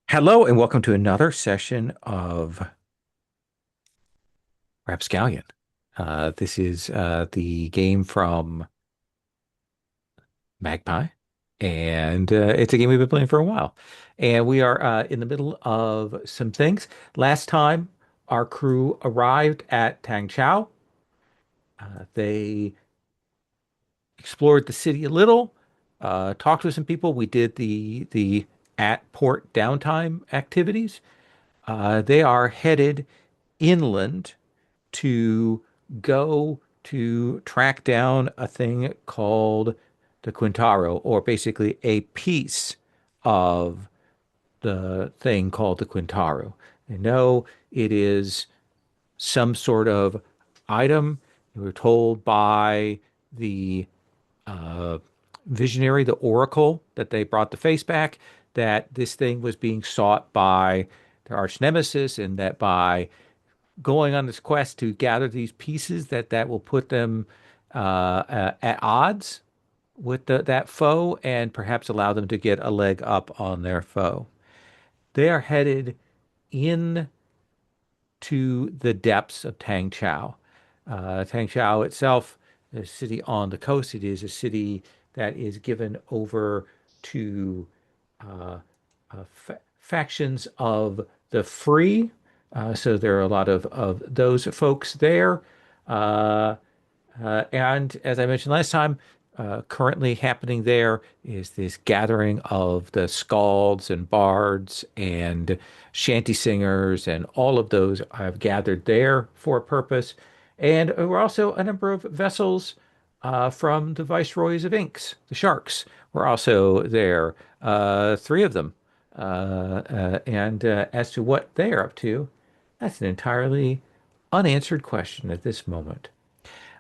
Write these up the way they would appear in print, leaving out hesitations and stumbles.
Hello and welcome to another session of Rapscallion. This is the game from Magpie, and it's a game we've been playing for a while. And we are in the middle of some things. Last time, our crew arrived at Tangcho. They explored the city a little, talked with some people. We did the at port downtime activities. They are headed inland to go to track down a thing called the Quintaro, or basically a piece of the thing called the Quintaro. They know it is some sort of item. We were told by the uh, visionary, the oracle, that they brought the face back, that this thing was being sought by their arch nemesis, and that by going on this quest to gather these pieces that will put them at odds with that foe and perhaps allow them to get a leg up on their foe. They are headed into the depths of Tangcho. Tangcho itself, a city on the coast, it is a city that is given over to uh, factions of the free. So there are a lot of those folks there. Uh, and as I mentioned last time, currently happening there is this gathering of the skalds and bards and shanty singers, and all of those have gathered there for a purpose. And there were also a number of vessels from the Viceroys of Inks, the Sharks, were also there. Three of them. And as to what they are up to, that's an entirely unanswered question at this moment.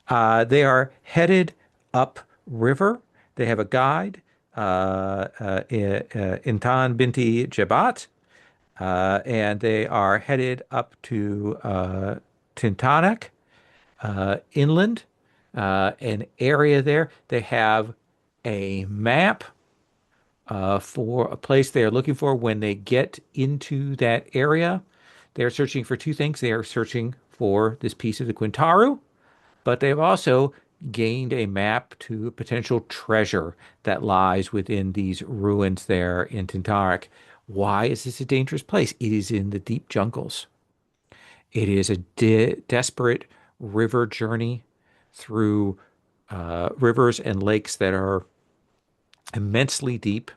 They are headed up river. They have a guide, Intan Binti Jabat, and they are headed up to Tintanak, inland, an area there. They have a map for a place they are looking for. When they get into that area, they're searching for two things. They are searching for this piece of the Quintaru, but they've also gained a map to a potential treasure that lies within these ruins there in Tintarik. Why is this a dangerous place? It is in the deep jungles. It is a desperate river journey through rivers and lakes that are immensely deep.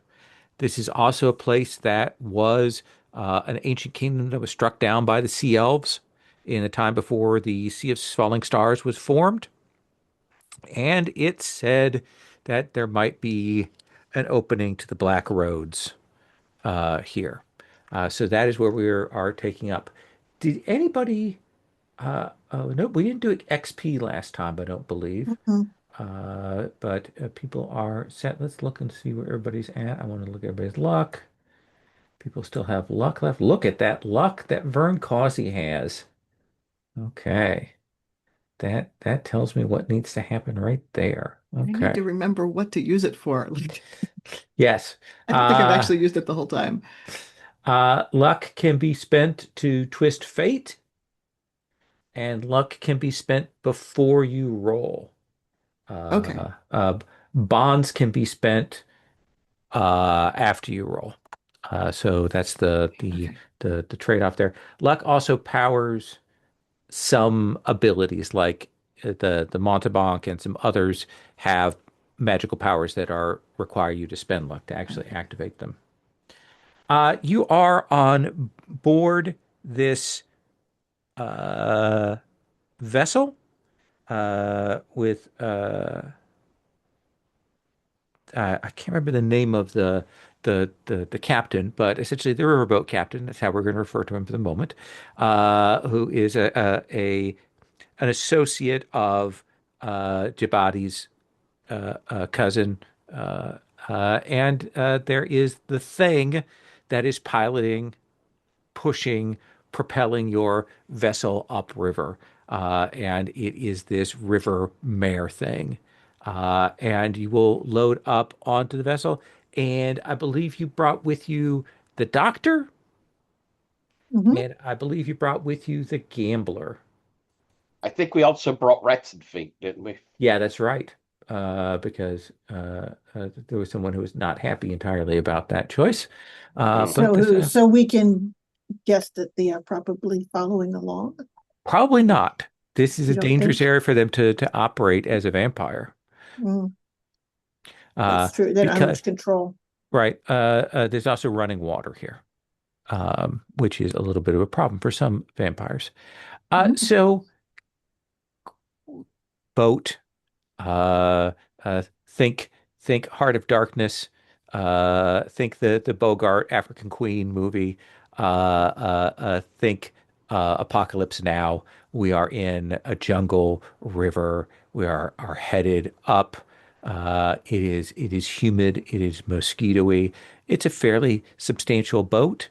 This is also a place that was an ancient kingdom that was struck down by the sea elves in a time before the Sea of Falling Stars was formed. And it said that there might be an opening to the Black Roads here. So that is where are taking up. Did anybody? No, we didn't do XP last time, I don't believe. Mhm. But people are set. Let's look and see where everybody's at. I want to look at everybody's luck. People still have luck left. Look at that luck that Vern Causey has. Okay. That tells me what needs to happen right there. I need to Okay. remember what to use it for. Yes. I don't think I've Uh, actually used it the whole time. luck can be spent to twist fate, and luck can be spent before you roll. Okay. Bonds can be spent after you roll. So that's Okay. the trade-off there. Luck also powers some abilities, like the Montebank and some others have magical powers that are require you to spend luck to actually Okay. activate them. You are on board this uh, vessel with I can't remember the name of the captain, but essentially the riverboat captain. That's how we're going to refer to him for the moment. Who is a an associate of Jabati's cousin, and there is the thing that is piloting, pushing, propelling your vessel upriver. And it is this river mare thing. And you will load up onto the vessel. And I believe you brought with you the doctor. Hmm. And I believe you brought with you the gambler. I think we also brought rats and feet, didn't we? Yeah, that's right. Because there was someone who was not happy entirely about that choice. Mm. But this So we can guess that they are probably following along. Probably not. This is a You don't dangerous think? area for them to operate as a vampire. Mm, Uh, that's true. They don't have because much control. right, there's also running water here, which is a little bit of a problem for some vampires. Mhm. So boat. Uh, think Heart of Darkness. Think the Bogart African Queen movie. Think Apocalypse Now. We are in a jungle river. We are headed up. It is humid. It is mosquito-y. It's a fairly substantial boat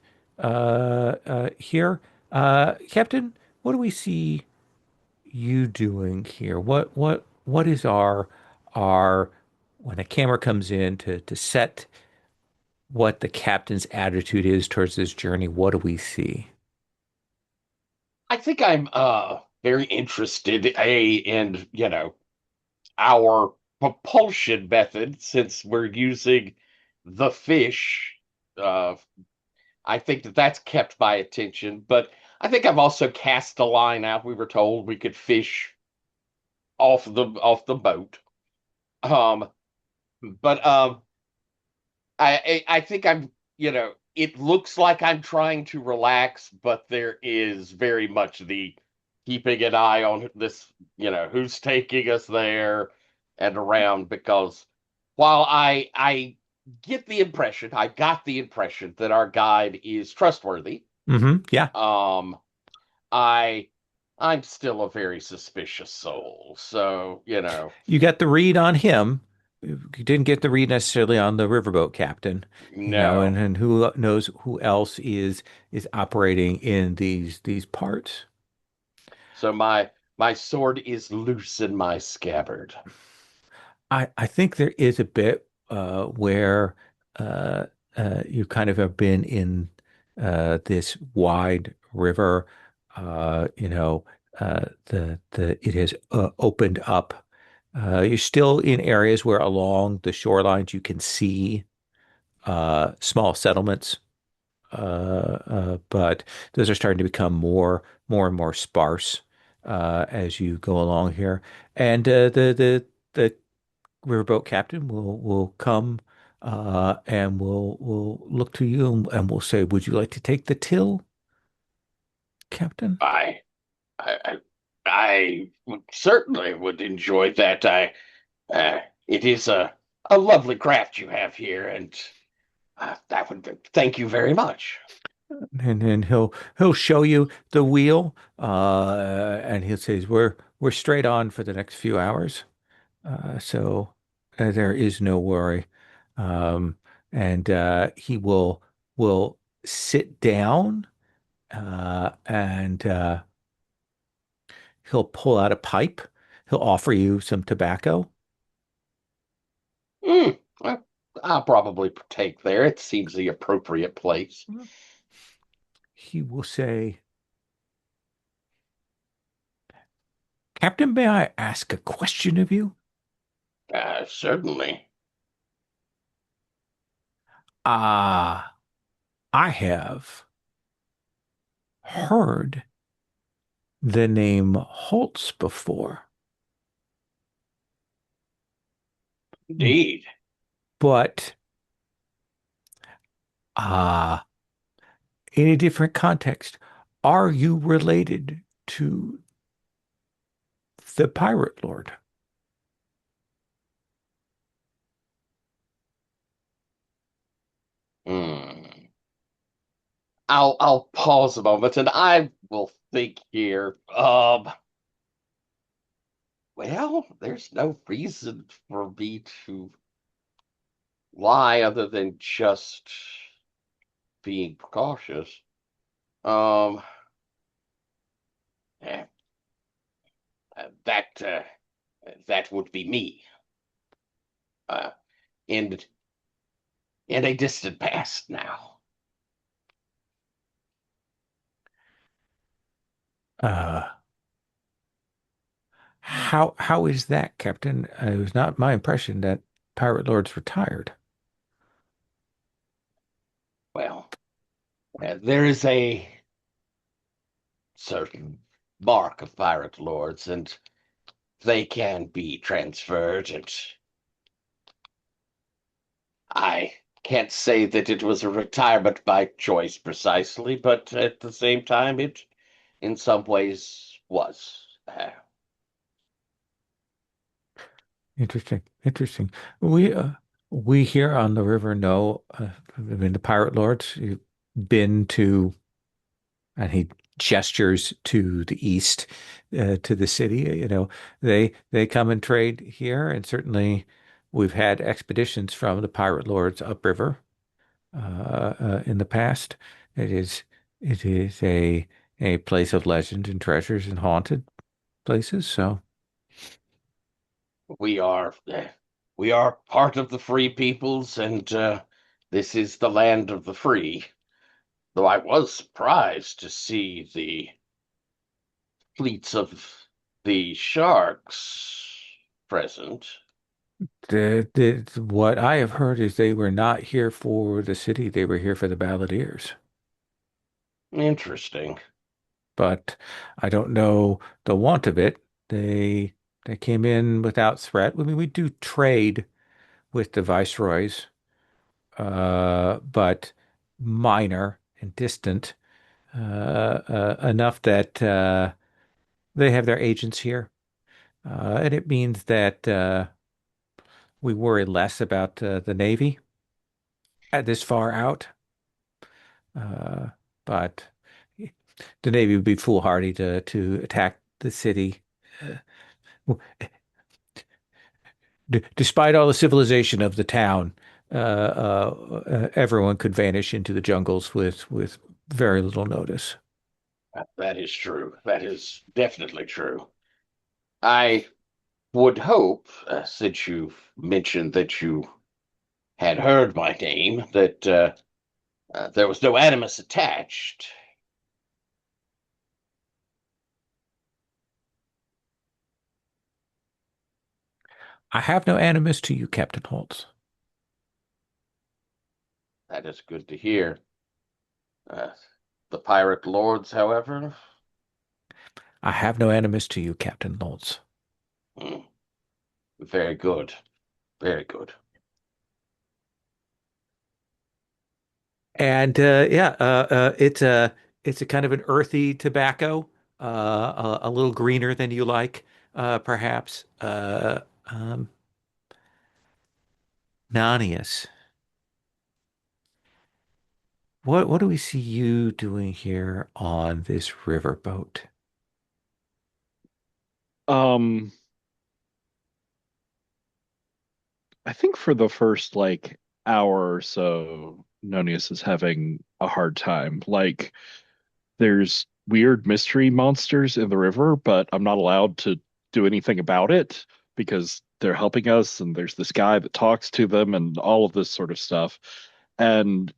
here. Captain, what do we see you doing here? What is our when a camera comes in to set what the captain's attitude is towards this journey, what do we see? I think I'm very interested in, our propulsion method since we're using the fish. Uh I think that that's kept my attention, but I think I've also cast a line out. We were told we could fish off the boat. Um but I think it looks like I'm trying to relax, but there is very much the keeping an eye on this, who's taking us there and around, because while I got the impression that our guide is trustworthy, Yeah. um, I I'm still a very suspicious soul. So, You got the read on him. You didn't get the read necessarily on the riverboat captain, no. and who knows who else is operating in these parts. So my sword is loose in my scabbard. I think there is a bit where uh, you kind of have been in this wide river. You know, the it has opened up. You're still in areas where along the shorelines you can see small settlements, but those are starting to become more and more sparse as you go along here. And the riverboat captain will come and will look to you and will say, "Would you like to take the till, Captain?" I I certainly would enjoy that. It is a lovely craft you have here, and thank you very much. And then he'll show you the wheel, and he'll say, "We're straight on for the next few hours, so there is no worry." Um, and he will sit down, and he'll pull out a pipe. He'll offer you some tobacco. Mm, well, I'll probably partake there. It seems the appropriate place. He will say, "Captain, may I ask a question of you?" Certainly. Ah, I have heard the name Holtz before, Indeed. but ah, in a different context, are you related to the Pirate Lord? Hmm. I'll pause a moment and I will think here. Well, there's no reason for me to lie other than just being cautious. Um, eh, uh, that uh, that would be me. Uh, in in a distant past now. Uh, how is that, Captain? It was not my impression that Pirate Lord's retired. Well, there is a certain mark of pirate lords, and they can be transferred. And I can't say that it was a retirement by choice precisely, but at the same time, it in some ways was. Interesting, interesting. We here on the river know, I mean, the Pirate Lords. You've been to, and he gestures to the east, to the city. They come and trade here, and certainly we've had expeditions from the Pirate Lords upriver in the past. It is it is a place of legend and treasures and haunted places. So We are we are part of the free peoples, and this is the land of the free. Though I was surprised to see the fleets of the sharks present. what I have heard is they were not here for the city; they were here for the balladeers. Interesting. But I don't know the want of it. They they came in without threat. I mean, we do trade with the viceroys, but minor and distant, enough that they have their agents here. And it means that we worry less about the Navy at this far out. Uh, but the Navy would be foolhardy to attack the city. Despite all the civilization of the town, everyone could vanish into the jungles with very little notice. That is true. That is definitely true. I would hope, since you mentioned that you had heard my name, that there was no animus attached. I have no animus to you, Captain Holtz. That is good to hear. Uh, the pirate lords, however, I have no animus to you, Captain Holtz. hmm, very good. Very good. And yeah, it's a kind of an earthy tobacco, a little greener than you like, perhaps. Nanius, what do we see you doing here on this riverboat? Um, I think for the first like hour or so, Nonius is having a hard time. Like, there's weird mystery monsters in the river, but I'm not allowed to do anything about it because they're helping us, and there's this guy that talks to them, and all of this sort of stuff. And,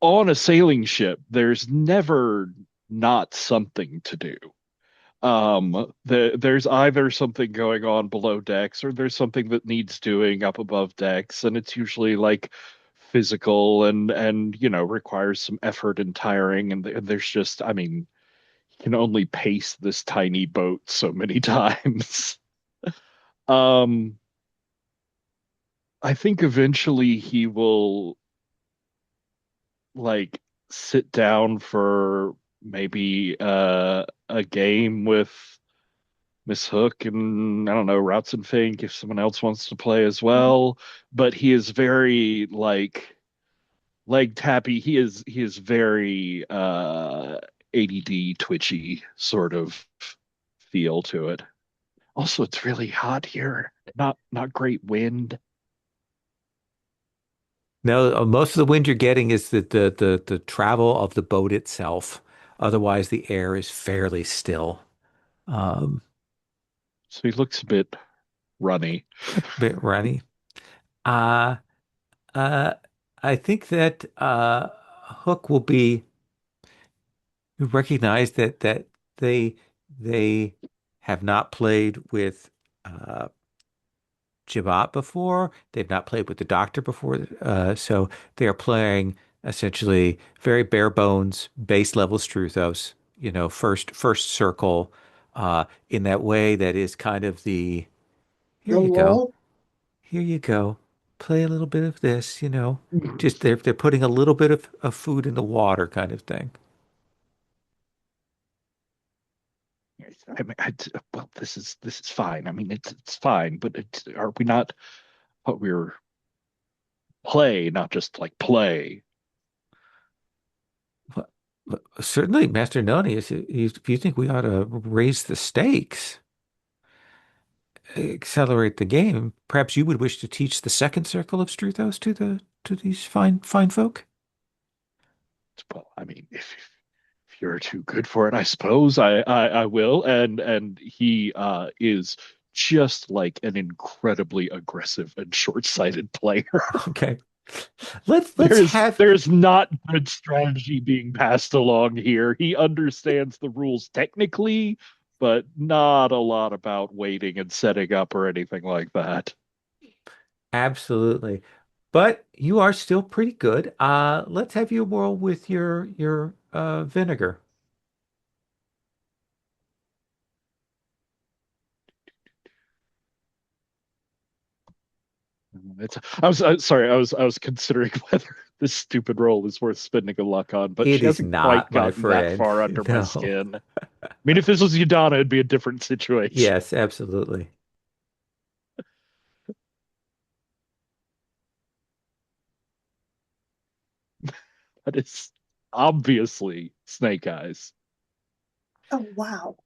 on a sailing ship, there's never not something to do. There's either something going on below decks or there's something that needs doing up above decks, and it's usually like physical and requires some effort and tiring, and there's just, I mean, you can only pace this tiny boat so many times. um I think eventually he will like sit down for maybe a game with Miss Hook and I don't know, Routes and Fink if someone else wants to play as well. But he is very like leg tappy. He is very ADD twitchy sort of feel to it. Also, it's really hot here. Not great wind. No, most of the wind you're getting is the travel of the boat itself. Otherwise, the air is fairly still. Um, So he looks a bit runny. bit runny. Uh, uh, I think that Hook will be You recognize that they they have not played with uh Jabot before. They've not played with the Doctor before. So they are playing essentially very bare bones, base level Struthos, first circle, in that way that is kind of the here The you go. lull. Here you go. Play a little bit of this. Just they're putting a little bit of food in the water kind of thing. I mean, well, this is fine. I mean, it's fine, but are we not? But we're play, not just like play. Well, certainly, Master Noni, if you think we ought to raise the stakes, accelerate the game, perhaps you would wish to teach the second circle of Struthos to these fine folk. Well, I mean, if you're too good for it, I suppose I will. And he is just like an incredibly aggressive and short-sighted player. Okay. Let's have There's not good strategy being passed along here. He understands the rules technically, but not a lot about waiting and setting up or anything like that. absolutely. But you are still pretty good. Let's have you roll with your vinegar. Sorry, I was considering whether this stupid roll is worth spending a luck on, but It she is hasn't quite not, my gotten that friend. far under my No. skin. I mean, if this was Udana, it'd be a different situation. Yes, absolutely. But it's obviously Snake Eyes. Oh, wow.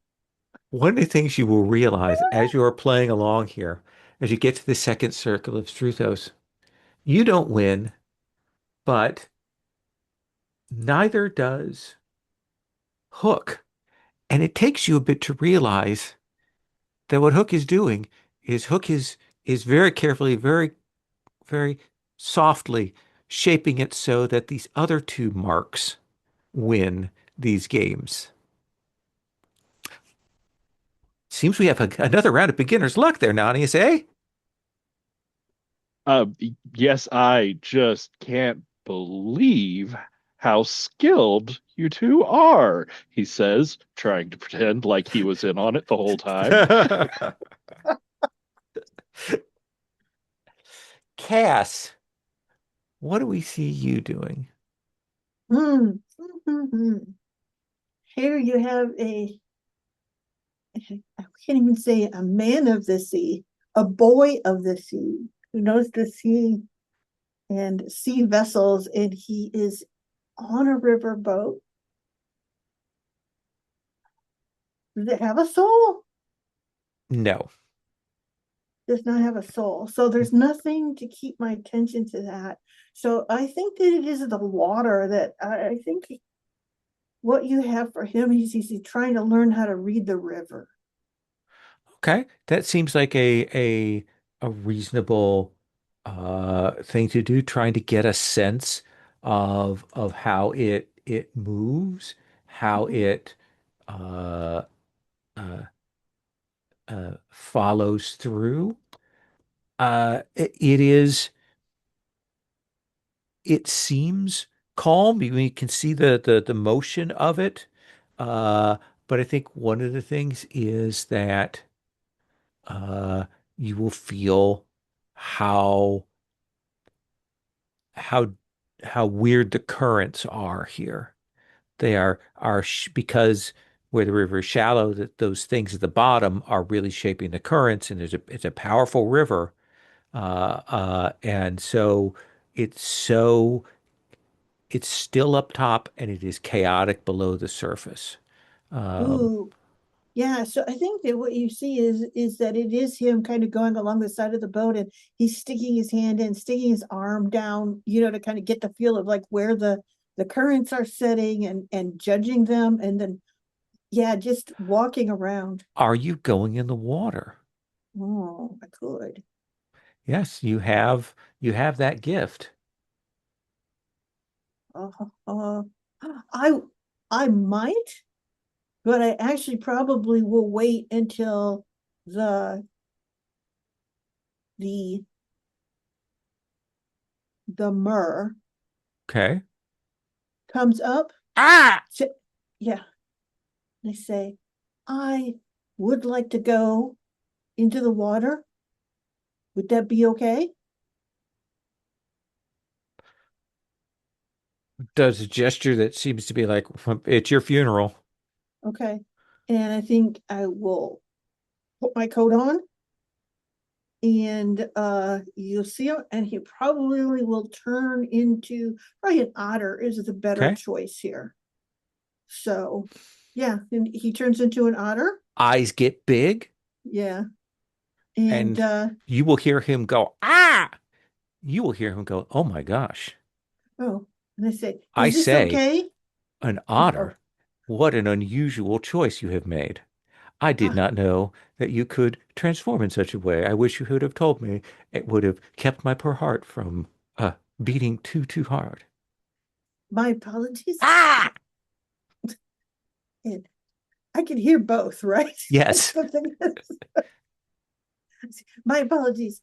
One of the things you will realize as you are playing along here, as you get to the second circle of Struthos, you don't win, but neither does Hook. And it takes you a bit to realize that what Hook is doing is Hook is very carefully, very softly shaping it so that these other two marks win these games. Seems we have another round of beginner's luck there, Nanius, eh? Uh, yes, I just can't believe how skilled you two are, he says, trying to pretend like he was in on it the whole time. Cass, what do we see you doing? Hmm. Hmm. Here you have I can't even say a man of the sea, a boy of the sea who knows the sea and sea vessels, and he is on a river boat. Does it have a soul? No. Does not have a soul. So there's nothing to keep my attention to that. So I think that it is the water that I think what you have for him is he's trying to learn how to read the river. Okay. That seems like a reasonable thing to do, trying to get a sense of how it moves, how Mhm. it uh uh follows through. It is it seems calm. You can see the motion of it. Uh, but I think one of the things is that uh, you will feel how how how weird the currents are here. They are sh because where the river is shallow, that those things at the bottom are really shaping the currents, and it's a powerful river. And so it's so it's still up top and it is chaotic below the surface. Um, Ooh, yeah. So I think that what you see is that it is him kind of going along the side of the boat, and he's sticking his hand in, sticking his arm down, to kind of get the feel of like where the currents are setting and judging them, and then yeah, just walking around. are you going in the water? Oh, I could. Yes, you have that gift. Uh, uh, I I might, but I actually probably will wait until the the the myrrh Okay. comes up. Ah! So, yeah, they say, I would like to go into the water. Would that be okay? Does a gesture that seems to be like, it's your funeral. Okay. And I think I will put my coat on and you'll see him and he probably will turn into probably an otter is the better Okay. choice here. So yeah, and he turns into an otter. Eyes get big, Yeah. And and you will hear him go, ah! You will hear him go, oh my gosh. oh, and I say, I is this say, okay? an Oh, otter. What an unusual choice you have made. I did ah, not know that you could transform in such a way. I wish you would have told me. It would have kept my poor heart from beating too hard. my apologies. Ah! And I can hear both, right? That's Yes. the thing. My apologies.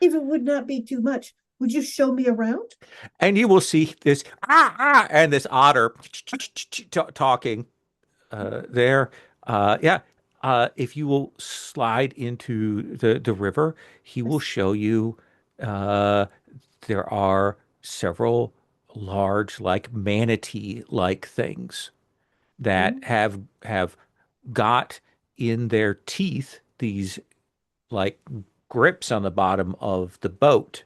If it would not be too much, would you show me around? And you will see this and this otter talking there. Yeah. If you will slide into the river, he will Yes. show you uh, there are several large, like manatee-like things that Oh, have got in their teeth these like grips on the bottom of the boat,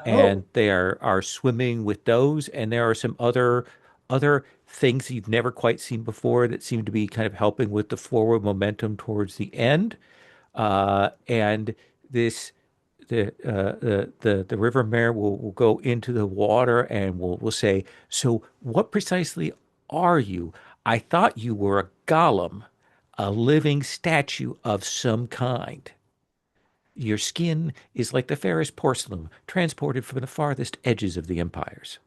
and oh, they are swimming with those. And there are some other things you've never quite seen before that seem to be kind of helping with the forward momentum towards the end. And this the river mare will go into the water and will say, so what precisely are you? I thought you were a golem, a living statue of some kind. Your skin is like the fairest porcelain, transported from the farthest edges of the empires.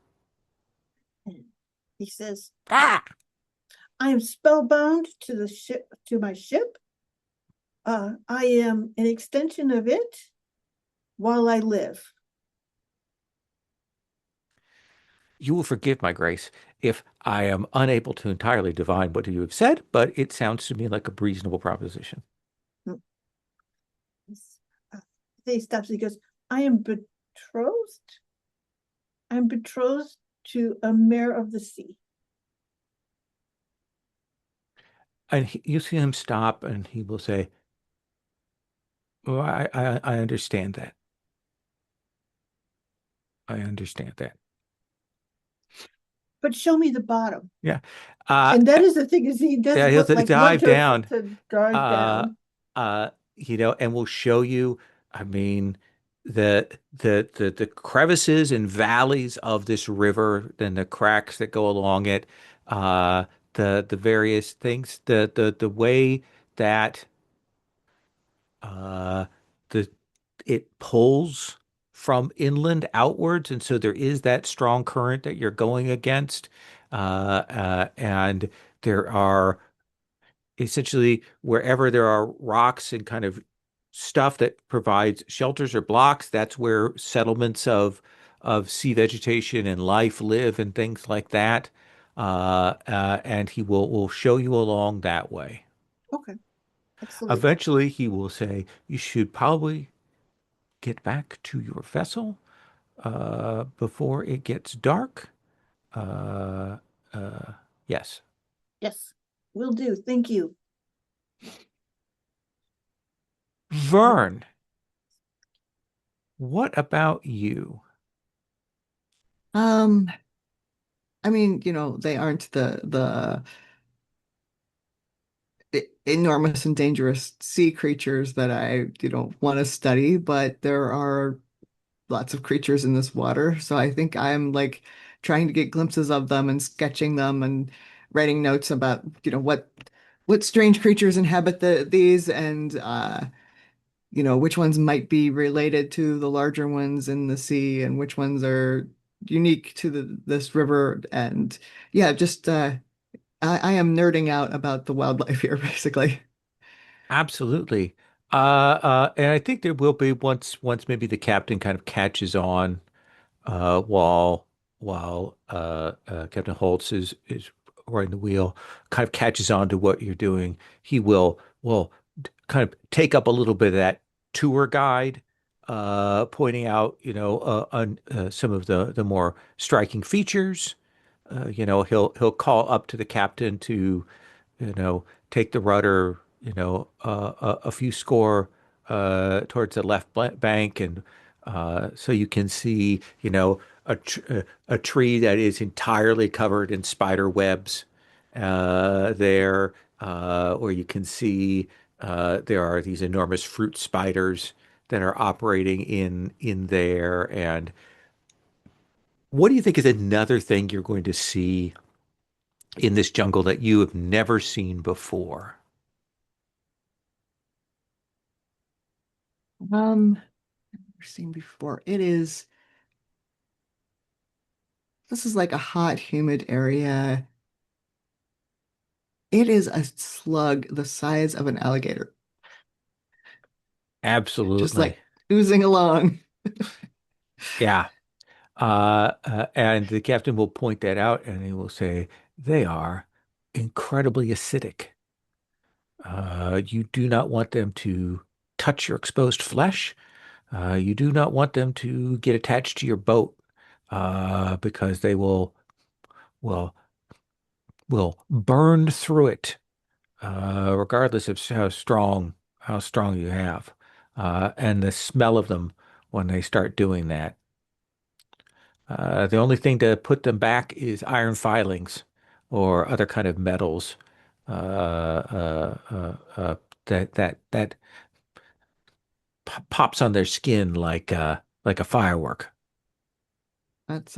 he says, Ah! I am spellbound to the ship, to my ship. I am an extension of it while I live. You will forgive my grace if I am unable to entirely divine what you have said, but it sounds to me like a reasonable proposition. Mm. Uh, he stops. He goes, I am betrothed. I'm betrothed to a mare of the sea. And you see him stop, and he will say, "Well, I understand that. I understand that. But show me the bottom. Yeah. Uh, And that is the thing is he does yeah, he'll what like what dive down. to dive Uh, down. and we'll show you, I mean, the crevices and valleys of this river, and the cracks that go along it, the various things, the way that uh the it pulls from inland outwards, and so there is that strong current that you're going against. And there are essentially wherever there are rocks and kind of stuff that provides shelters or blocks, that's where settlements of sea vegetation and life live and things like that. And he will show you along that way. Okay, excellent. Eventually, he will say, you should probably get back to your vessel before it gets dark. Uh, yes. Yes, will do. Thank you. Vern, what about you? Um, I mean, they aren't the enormous and dangerous sea creatures that I, want to study, but there are lots of creatures in this water. So I think I'm like trying to get glimpses of them and sketching them and writing notes about, what strange creatures inhabit these and which ones might be related to the larger ones in the sea and which ones are unique to this river. And yeah, just I am nerding out about the wildlife here, basically. Absolutely. And I think there will be once maybe the captain kind of catches on uh, while while Captain Holtz is riding the wheel, kind of catches on to what you're doing. He will kind of take up a little bit of that tour guide, pointing out, on some of the more striking features. He'll call up to the captain to, you know, take the rudder, a few score towards the left bank, and so you can see, a tree that is entirely covered in spider webs there, or you can see there are these enormous fruit spiders that are operating in there. And what do you think is another thing you're going to see in this jungle that you have never seen before? Never seen before. This is like a hot, humid area. It is a slug the size of an alligator, just Absolutely. like oozing along. Yeah. And the captain will point that out and he will say, they are incredibly acidic. You do not want them to touch your exposed flesh. You do not want them to get attached to your boat, because they will will burn through it, regardless of how strong you have, and the smell of them when they start doing that. The only thing to put them back is iron filings or other kind of metals, that pops on their skin like a firework. That's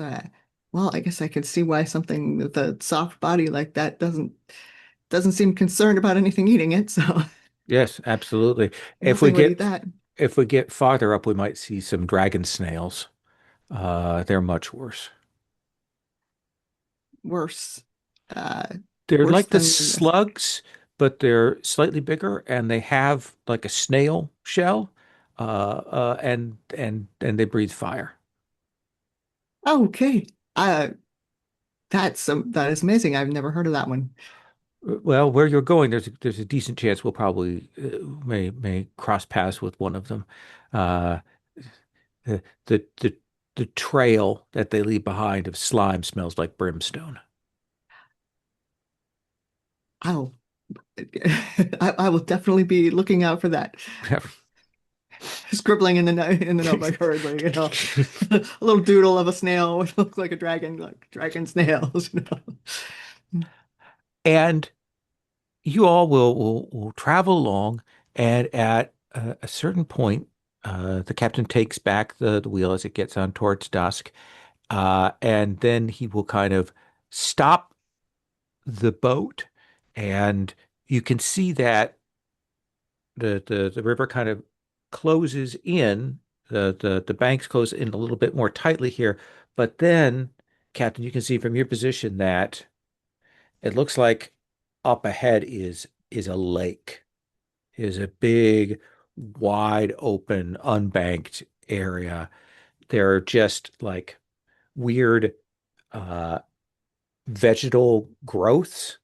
well, I guess I could see why something with a soft body like that doesn't seem concerned about anything eating it, so Yes, absolutely. If we nothing would eat get that. if we get farther up, we might see some dragon snails. They're much worse. Worse. Uh They're Worse like the than this. slugs, but they're slightly bigger, and they have like a snail shell, and they breathe fire. Oh, okay. Uh that is amazing. I've never heard of that one. Well, where you're going, there's a decent chance we'll probably may cross paths with one of them. Uh, the, the the the trail that they leave behind of slime smells like brimstone. I'll I will definitely be looking out for that. Scribbling in the notebook hurriedly, a little doodle of a snail which looks like a dragon, like dragon snails. And you all will travel along, and at a certain point, the captain takes back the wheel as it gets on towards dusk, and then he will kind of stop the boat, and you can see that the river kind of closes in, the banks close in a little bit more tightly here, but then, Captain, you can see from your position that it looks like up ahead is a lake, is a big, wide open, unbanked area. There are just like weird uh, vegetal growths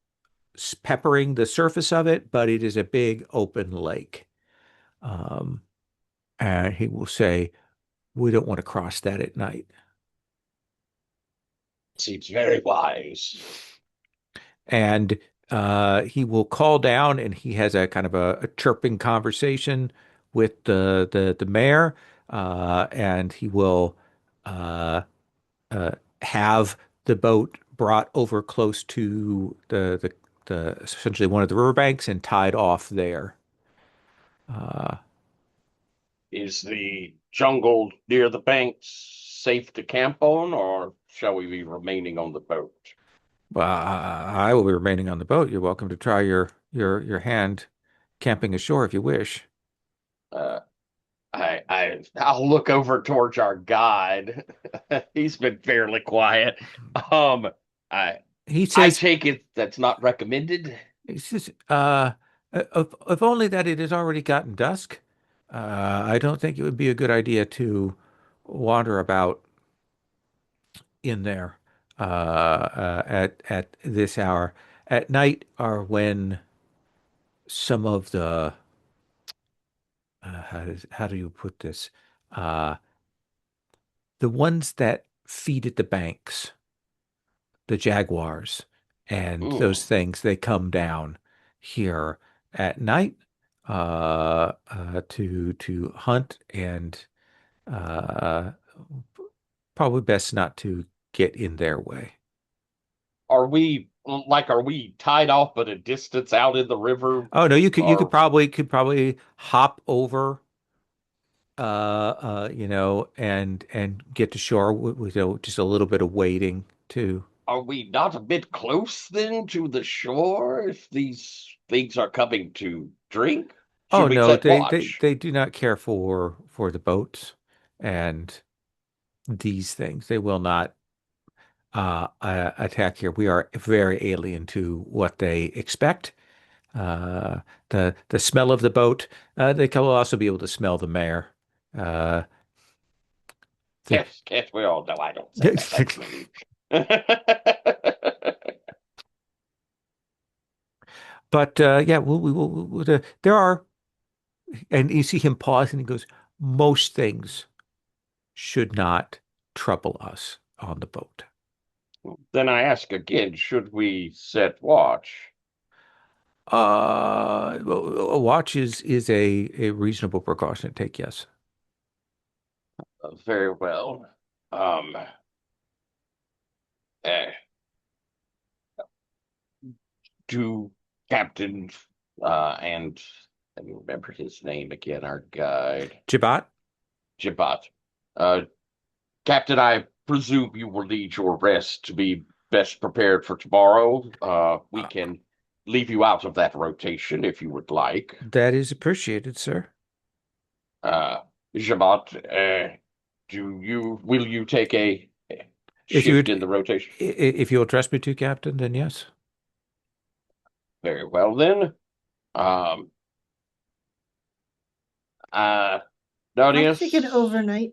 peppering the surface of it, but it is a big open lake. Um, and he will say, we don't want to cross that at night. Seems very wise. And he will call down, and he has a kind of a chirping conversation with the mayor, and he will uh, uh, have the boat brought over close to the essentially one of the riverbanks and tied off there. Uh, Is the jungle near the banks safe to camp on, or shall we be remaining on the boat? I will be remaining on the boat. You're welcome to try your hand camping ashore if you wish. Uh, I'll look over towards our guide. He's been fairly quiet. Um, I He I says, take it that's not recommended. he says, if only that it has already gotten dusk. I don't think it would be a good idea to wander about in there at this hour. At night are when some of the how do you put this? Uh, the ones that feed at the banks, the jaguars and Mm. those things, they come down here at night to hunt and uh, probably best not to get in their way. Are we tied off at a distance out in the river? Oh no, you could Or probably hop over and get to shore with just a little bit of wading too. are we not a bit close then to the shore if these things are coming to drink? Oh Should we no, set they watch? they do not care for the boats and these things. They will not attack here. We are very alien to what they expect. Uh, the smell of the boat. They can also be able to smell the mayor. Uh, the, Yes, we all know I don't say that. That's mean. but yeah, there are, and you see him pause, and he goes, "Most things should not trouble us on the boat." Then I ask again, should we set watch? Well, a watch is a reasonable precaution to take, yes. Very well. Um, uh, do Captain and let me remember his name again, our guide, Jabat, Jibat. Uh, Captain, I presume you will need your rest to be best prepared for tomorrow. We uh, can leave you out of that rotation if you would like. that is appreciated, sir. Uh, Jabat, will you take a If you shift in would, the rotation? if you'll address me to Captain, then yes. Very well then. Um, uh, I'm thinking Nonius. overnight.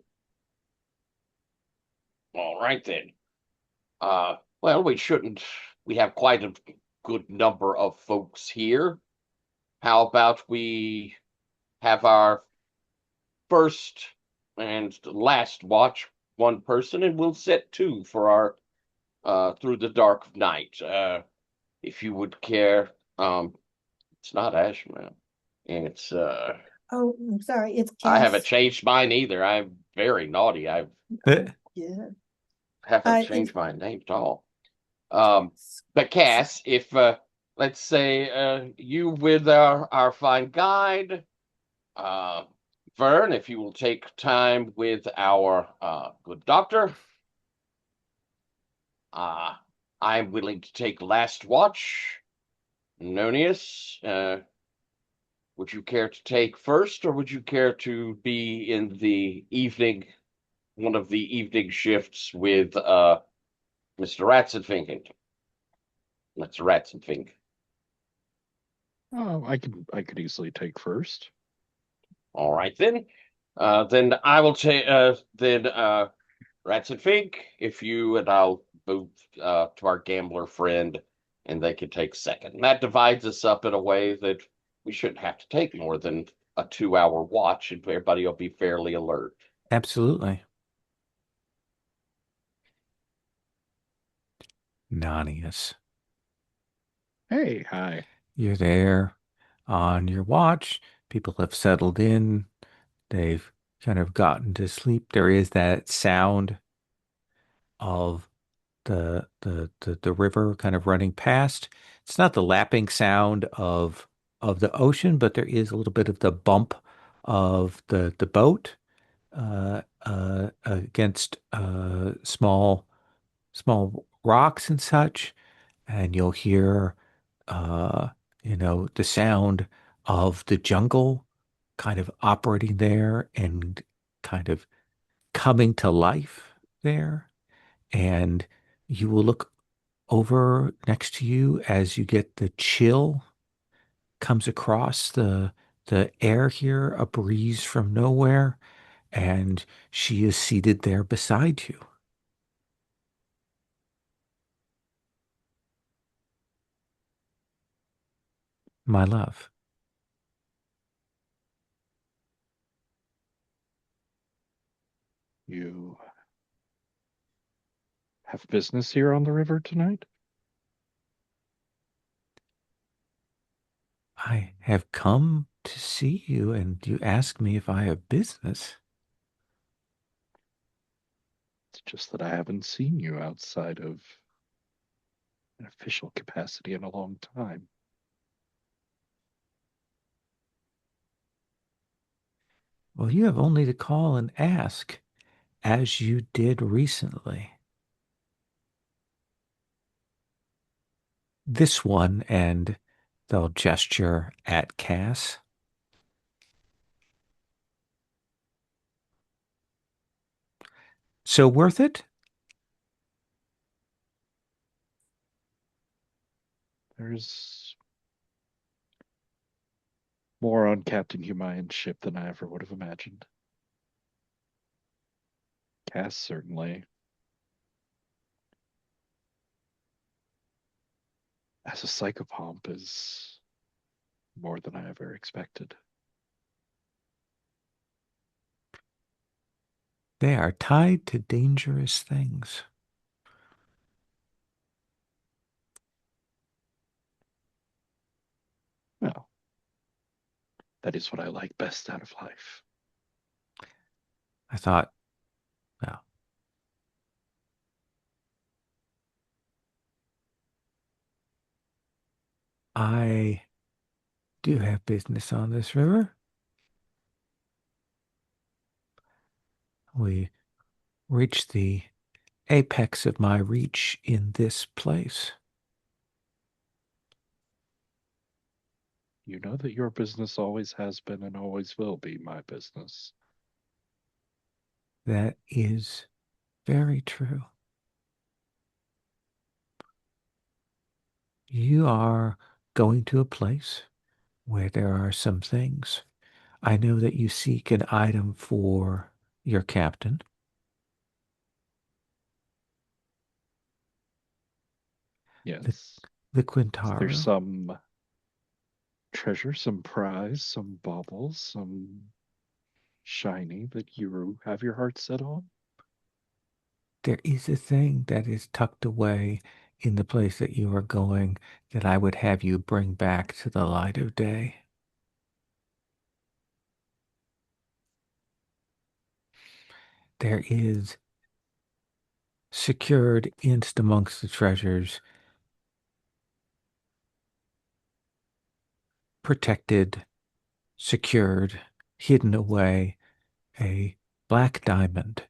All right then. Well, we shouldn't. We have quite a good number of folks here. How about we have our first and last watch one person, and we'll set two for our through the dark of night. If you would care. It's not Ashman. It's Oh, I'm sorry, it's I haven't Cass. changed mine either. I'm very naughty. I Oh, yeah. haven't It's changed my name at all. But Cass, if let's say you with our fine guide, uh, Vern, if you will take time with our good doctor, uh, I'm willing to take last watch. Nonius, would you care to take first, or would you care to be in the evening, one of the evening shifts with Mr. Ratzenfink? Mr. Ratzenfink. Oh, I could easily take first. All right then. Then I will take then Ratzenfink, if you and I'll move to our gambler friend, and they can take second. And that divides us up in a way that we shouldn't have to take more than a 2 hour watch, and everybody will be fairly alert. Absolutely. Nanius, Hey, hi. you're there on your watch. People have settled in. They've kind of gotten to sleep. There is that sound of the river kind of running past. It's not the lapping sound of the ocean, but there is a little bit of the bump of the boat against small rocks and such, and you'll hear uh, the sound of the jungle kind of operating there and kind of coming to life there. And you will look over next to you as you get the chill comes across the air here, a breeze from nowhere, and she is seated there beside you. My love. You have business here on the river tonight? I have come to see you, and you ask me if I have business. It's just that I haven't seen you outside of an official capacity in a long time. Well, you have only to call and ask, as you did recently. This one, and they'll gesture at Cass. So worth it? There's more on Captain Humayun's ship than I ever would have imagined. Cass certainly, as a psychopomp, is more than I ever expected. They are tied to dangerous things. Well, that is what I like best out of life. I thought, well, I do have business on this river. We reached the apex of my reach in this place. You know that your business always has been and always will be my business. That is very true. You are going to a place where there are some things. I know that you seek an item for your captain. The, Yes. the Is there Quintaro. some treasure, some prize, some bauble, some shiny that you have your heart set on? There is a thing that is tucked away in the place that you are going that I would have you bring back to the light of day. There is secured in amongst the treasures, protected, secured, hidden away, a black diamond.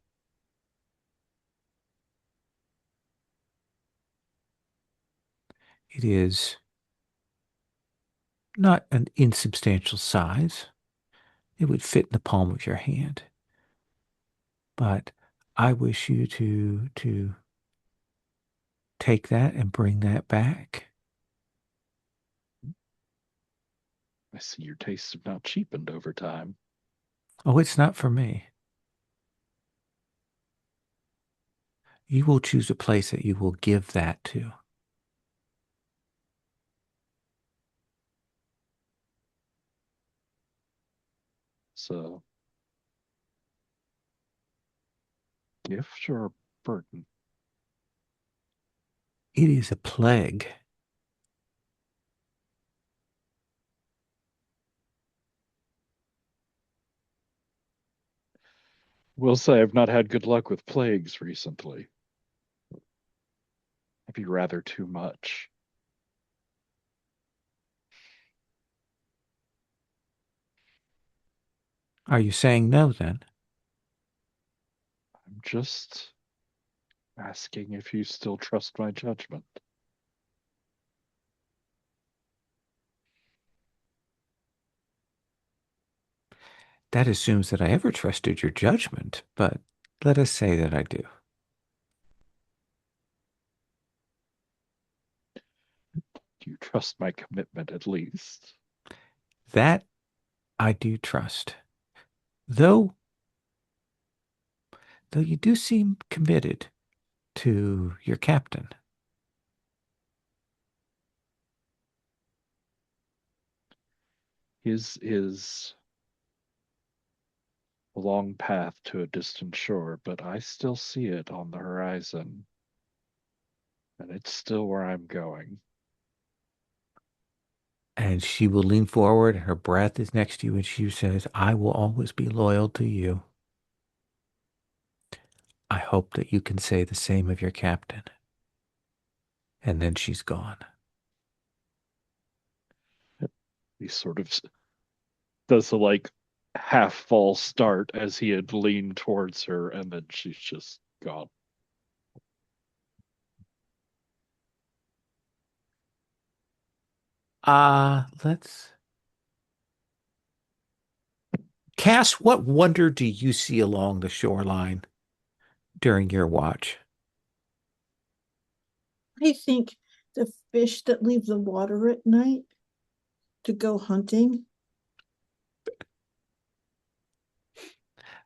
It is not an insubstantial size. It would fit in the palm of your hand. But I wish you to take that and bring that back. I see your tastes have not cheapened over time. Oh, it's not for me. You will choose a place that you will give that to. So, gift or burden? It is a plague. Will say I've not had good luck with plagues recently. Maybe rather too much. Are you saying no then? I'm just asking if you still trust my judgment. That assumes that I ever trusted your judgment, but let us say that I do. You trust my commitment at least. That I do trust. Though though you do seem committed to your captain. His is a long path to a distant shore, but I still see it on the horizon, and it's still where I'm going. And she will lean forward, her breath is next to you, and she says, I will always be loyal to you. I hope that you can say the same of your captain. And then she's gone. He sort of does a like half false start as he had leaned towards her, and then she's just gone. Let's Cass, what wonder do you see along the shoreline during your watch? I think the fish that leave the water at night to go hunting.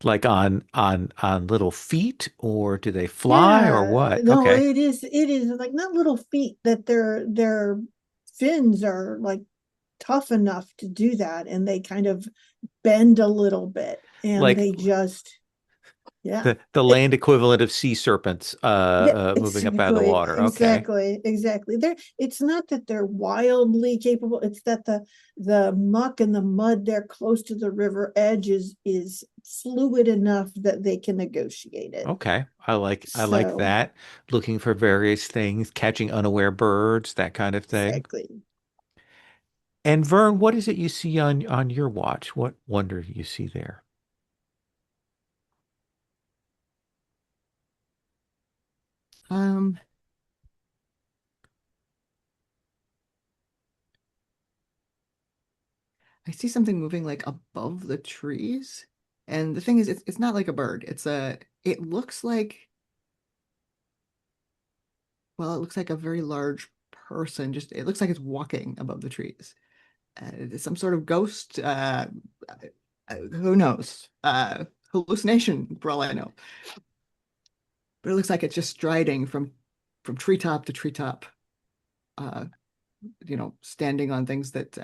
Like on little feet, or do they fly, or Yeah, what? no, Okay. it is like not little feet that their fins are like tough enough to do that, and they kind of bend a little bit, and Like they just yeah. the It, land equivalent of sea serpents yeah, moving up out of the exactly, water. Okay. exactly. It's not that they're wildly capable, it's that the muck and the mud there close to the river edge is fluid enough that they can negotiate it. Okay. I like So that. Looking for various things, catching unaware birds, that kind of thing. exactly. And Vern, what is it you see on your watch? What wonder do you see there? Um, I see something moving like above the trees. And the thing is, it's not like a bird. It looks like, well, it looks like a very large person. Just, it looks like it's walking above the trees. It's some sort of ghost. Who knows? Hallucination, for all I know. But it looks like it's just striding from treetop to treetop. Uh, standing on things that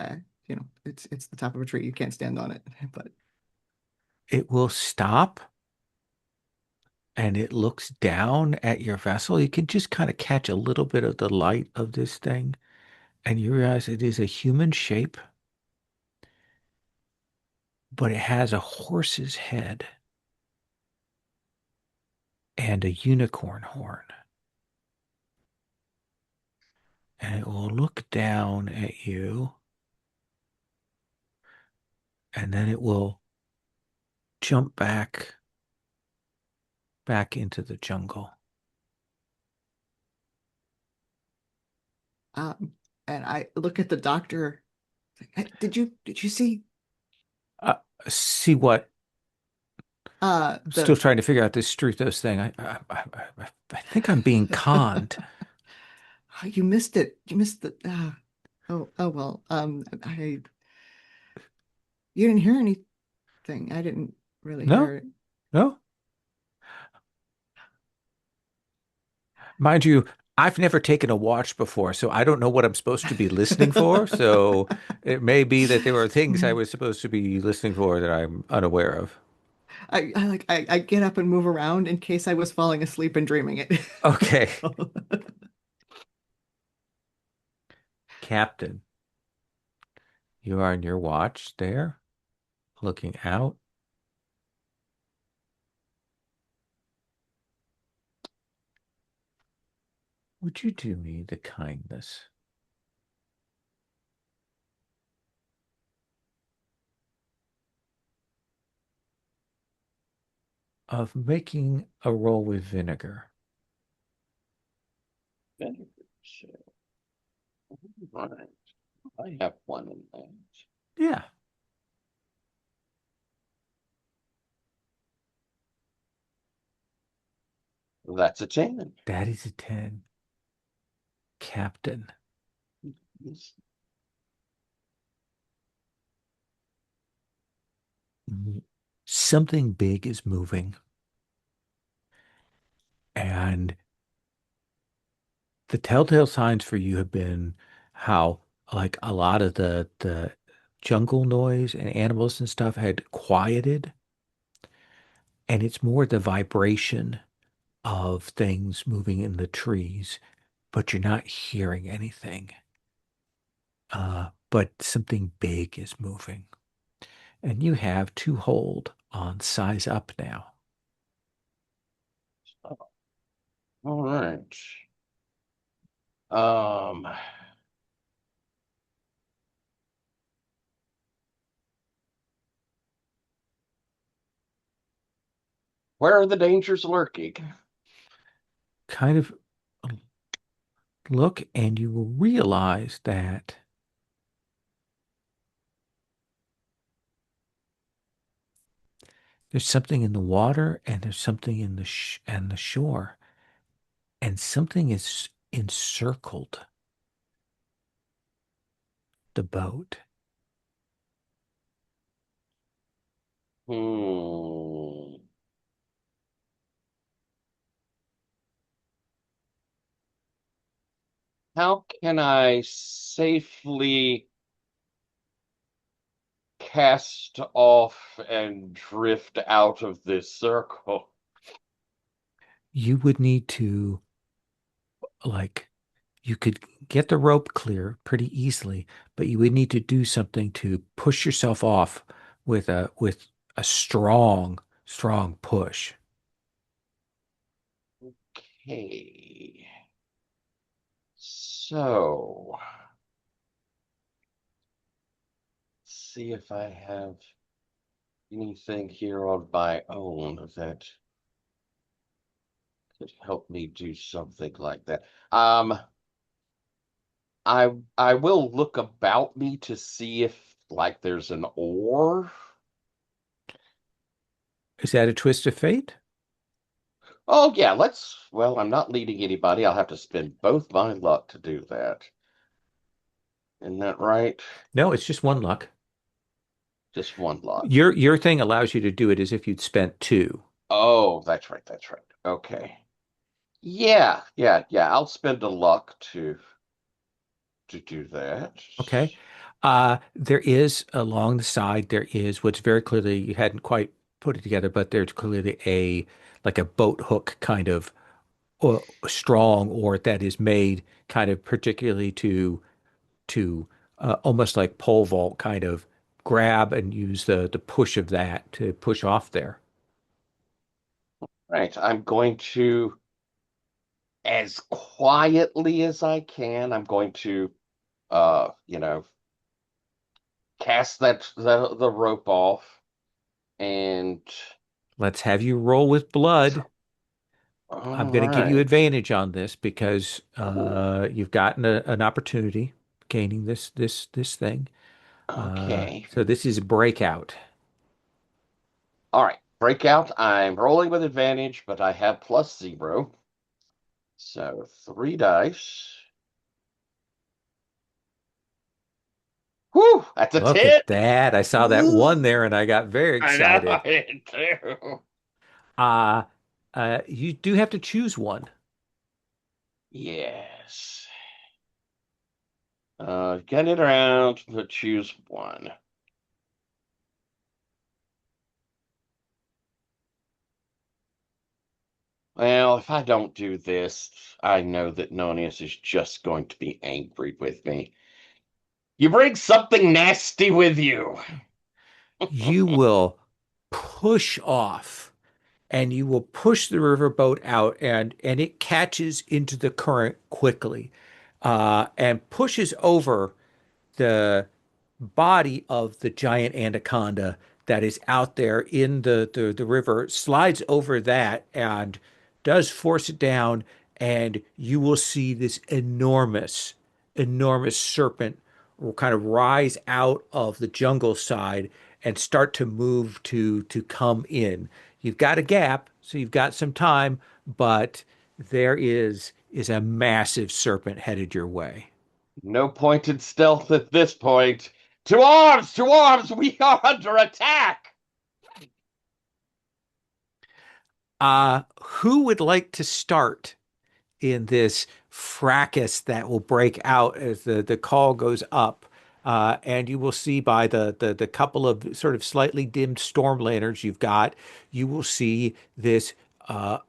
it's the top of a tree. You can't stand on it, but It will stop and it looks down at your vessel. You can just kind of catch a little bit of the light of this thing, and you realize it is a human shape, but it has a horse's head and a unicorn horn. And it will look down at you, and then it will jump back into the jungle. um, and I look at the doctor. Hey, did you see Uh, See what? I'm still the trying to figure out this Struthos thing. I think I'm being conned. you missed it. You missed the oh well. I You didn't hear anything. I didn't really No, hear it. no. Mind you, I've never taken a watch before, so I don't know what I'm supposed to be listening for. So it may be that there are things I was supposed to be listening for that I'm unaware of. I get up and move around in case I was falling asleep and dreaming it. Okay, Captain, you are on your watch there, looking out. Would you do me the kindness of making a roll with vinegar? Vinegar. So, right. I have one in that. Yeah. That's a 10. That is a 10. Captain. Yes. Something big is moving, and the telltale signs for you have been how, like, a lot of the jungle noise and animals and stuff had quieted, and it's more the vibration of things moving in the trees, but you're not hearing anything. But something big is moving, and you have two hold on size up now. All right. Um, where are the dangers lurking? Kind of look, and you will realize that there's something in the water, and there's something in the sh and the shore, and something is encircled the boat. Hmm. How can I safely cast off and drift out of this circle? You would need to, like, you could get the rope clear pretty easily, but you would need to do something to push yourself off with a strong push. Okay. So, see if I have anything here on my own that could help me do something like that. I will look about me to see if like there's an oar. Is that a twist of fate? Oh yeah, well, I'm not leading anybody. I'll have to spend both my luck to do that. Isn't that right? No, it's just one luck. Just one luck. Your thing allows you to do it as if you'd spent two. Oh, that's right, that's right. Okay. Yeah. I'll spend a luck to do that. Okay. There is along the side, there is what's very clearly, you hadn't quite put it together, but there's clearly a like a boat hook kind of strong or that is made kind of particularly to almost like pole vault kind of grab and use the push of that to push off there. Right. I'm going to, as quietly as I can, I'm going to you know, cast the rope off and Let's have you roll with blood. I'm all going to give you right. advantage on this because Cool. you've gotten an opportunity gaining this thing. Okay. So this is breakout. All right. Breakout. I'm rolling with advantage, but I have +0. So 3 dice. Whew, that's a Look 10. at that. I saw that one Ooh, there and I got very I know I excited. did too. Uh, you do have to choose one. Yes. Get it around, but choose one. Well, if I don't do this, I know that Nonius is just going to be angry with me. You bring something nasty with you. You will push off and you will push the riverboat out and it catches into the current quickly and pushes over the body of the giant anaconda that is out there in the river, slides over that and does force it down, and you will see this enormous serpent will kind of rise out of the jungle side and start to move to come in. You've got a gap, so you've got some time, but there is a massive serpent headed your way. No point in stealth at this point. To arms! To arms! We are under attack! Who would like to start in this fracas that will break out as the call goes up? And you will see by the couple of sort of slightly dimmed storm lanterns you've got, you will see this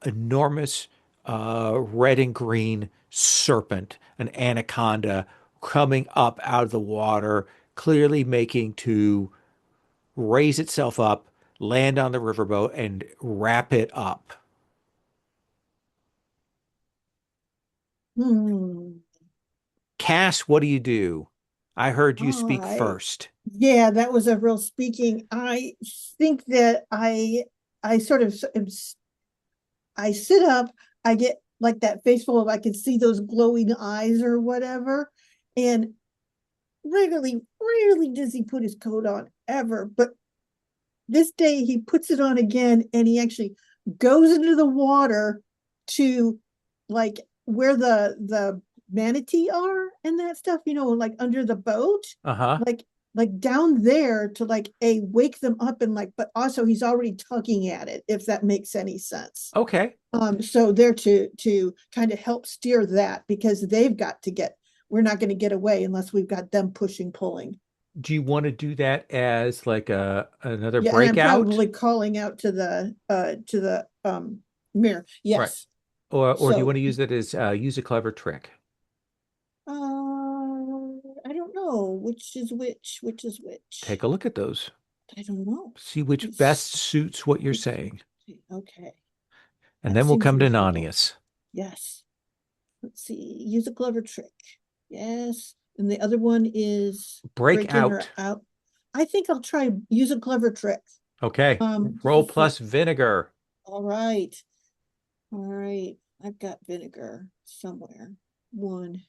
enormous red and green serpent, an anaconda, coming up out of the water, clearly making to raise itself up, land on the riverboat, and wrap it up. Hmm. Cass, what do you do? I heard you speak I first. Yeah, that was a real speaking. I think that I sort of I sit up, I get like that face full of I can see those glowing eyes or whatever. And rarely does he put his coat on ever. But this day he puts it on again and he actually goes into the water to like where the manatee are and that stuff, like under the boat, Uh-huh. like like down there to like a wake them up and like, but also he's already tugging at it, if that makes any sense. Okay. So they're to kind of help steer that because they've got to get, we're not going to get away unless we've got them pushing, pulling. Do you want to do that as like a another Yeah, and I'm breakout? probably calling out to the mirror. Right. Yes. Or do you So want to use it as use a clever trick? I don't know which is Take which. a look at those. I don't know. See which best It's suits what you're it's saying. okay. And That then we'll seems come to reasonable. Nanius. Yes. Let's see. Use a clever trick. Yes. And the other one is break in or Breakout. out. I think I'll try use a clever trick. Okay. Roll For plus vinegar. all right. All right. I've got vinegar somewhere. One.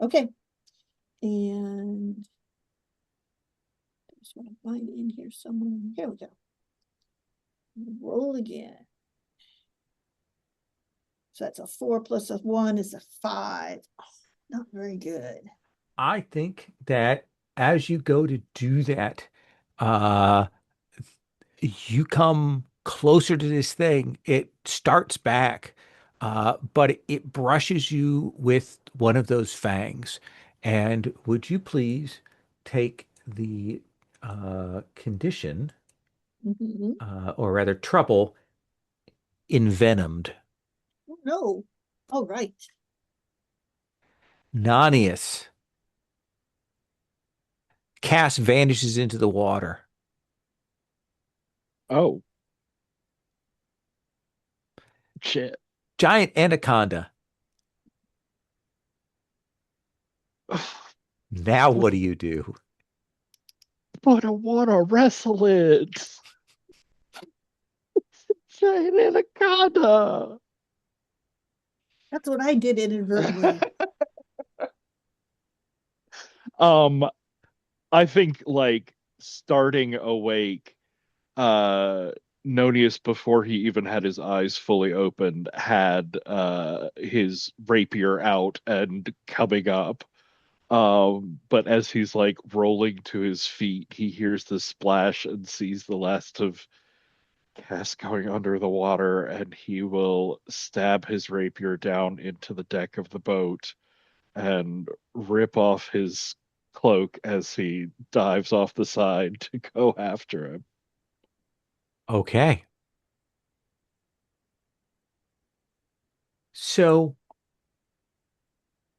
Okay. And I just want to find it in here somewhere. Here we go. Roll again. So that's a 4 plus a 1 is a 5. Oh, not very good. I think that as you go to do that, uh, you come closer to this thing, it starts back, but it brushes you with one of those fangs. And would you please take the condition, Mhm. or rather trouble, envenomed? Oh, no. All right. Nanius. Cass vanishes into the water. Oh, shit. Giant anaconda. Now what But, do you do? but I want to wrestle it. Giant anaconda. That's what I did inadvertently. Um, I think like starting awake, uh Nonius, before he even had his eyes fully opened, had his rapier out and coming up. But as he's like rolling to his feet, he hears the splash and sees the last of Cass going under the water, and he will stab his rapier down into the deck of the boat and rip off his cloak as he dives off the side to go after him. Okay. So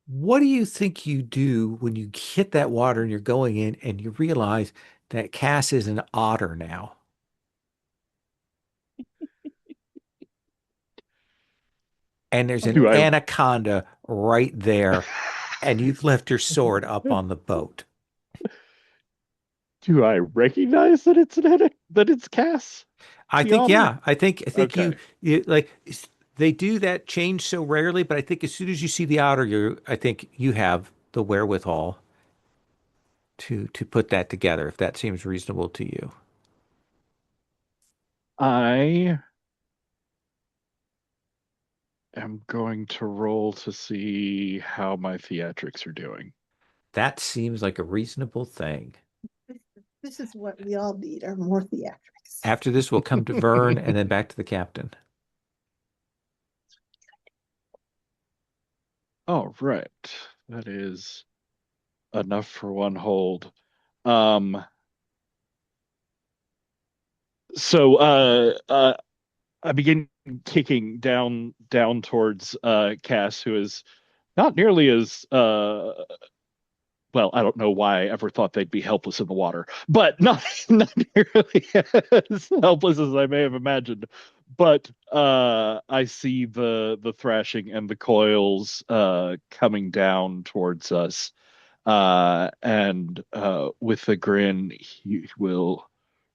what do you think you do when you hit that water and you're going in and you realize that Cass is an otter now? And there's an Do I anaconda right there, and you've left your sword up on the boat. do I recognize that it's Cass I the think, otter? yeah, I think Okay. you like they do that change so rarely, but I think as soon as you see the otter, I think you have the wherewithal to put that together, if that seems reasonable to you. I am going to roll to see how my theatrics are doing. That seems like a reasonable thing. This is what we all need, are more theatrics. After this, we'll come to Vern and then back to the captain. All right. That is enough for one hold. Um, so I begin kicking down towards Cass, who is not nearly as well, I don't know why I ever thought they'd be helpless in the water, but not not nearly as helpless as I may have imagined. But I see the thrashing and the coils coming down towards us, and with a grin, he will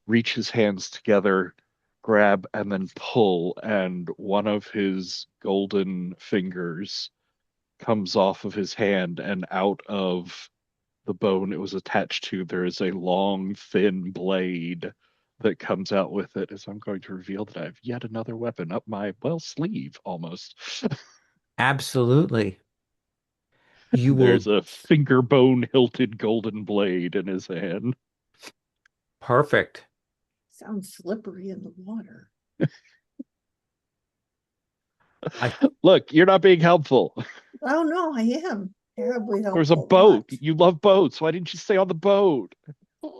reach his hands together, grab, and then pull, and one of his golden fingers comes off of his hand, and out of the bone it was attached to, there is a long, thin blade that comes out with it. As I'm going to reveal that I have yet another weapon up my, well, sleeve almost. Absolutely. You will. There's a finger bone hilted golden blade in his hand. Perfect. Sounds slippery in the water. I Look, you're not being helpful. Oh no, I am terribly There's a helpful, boat. but You love boats. Why didn't you stay on the boat? I'm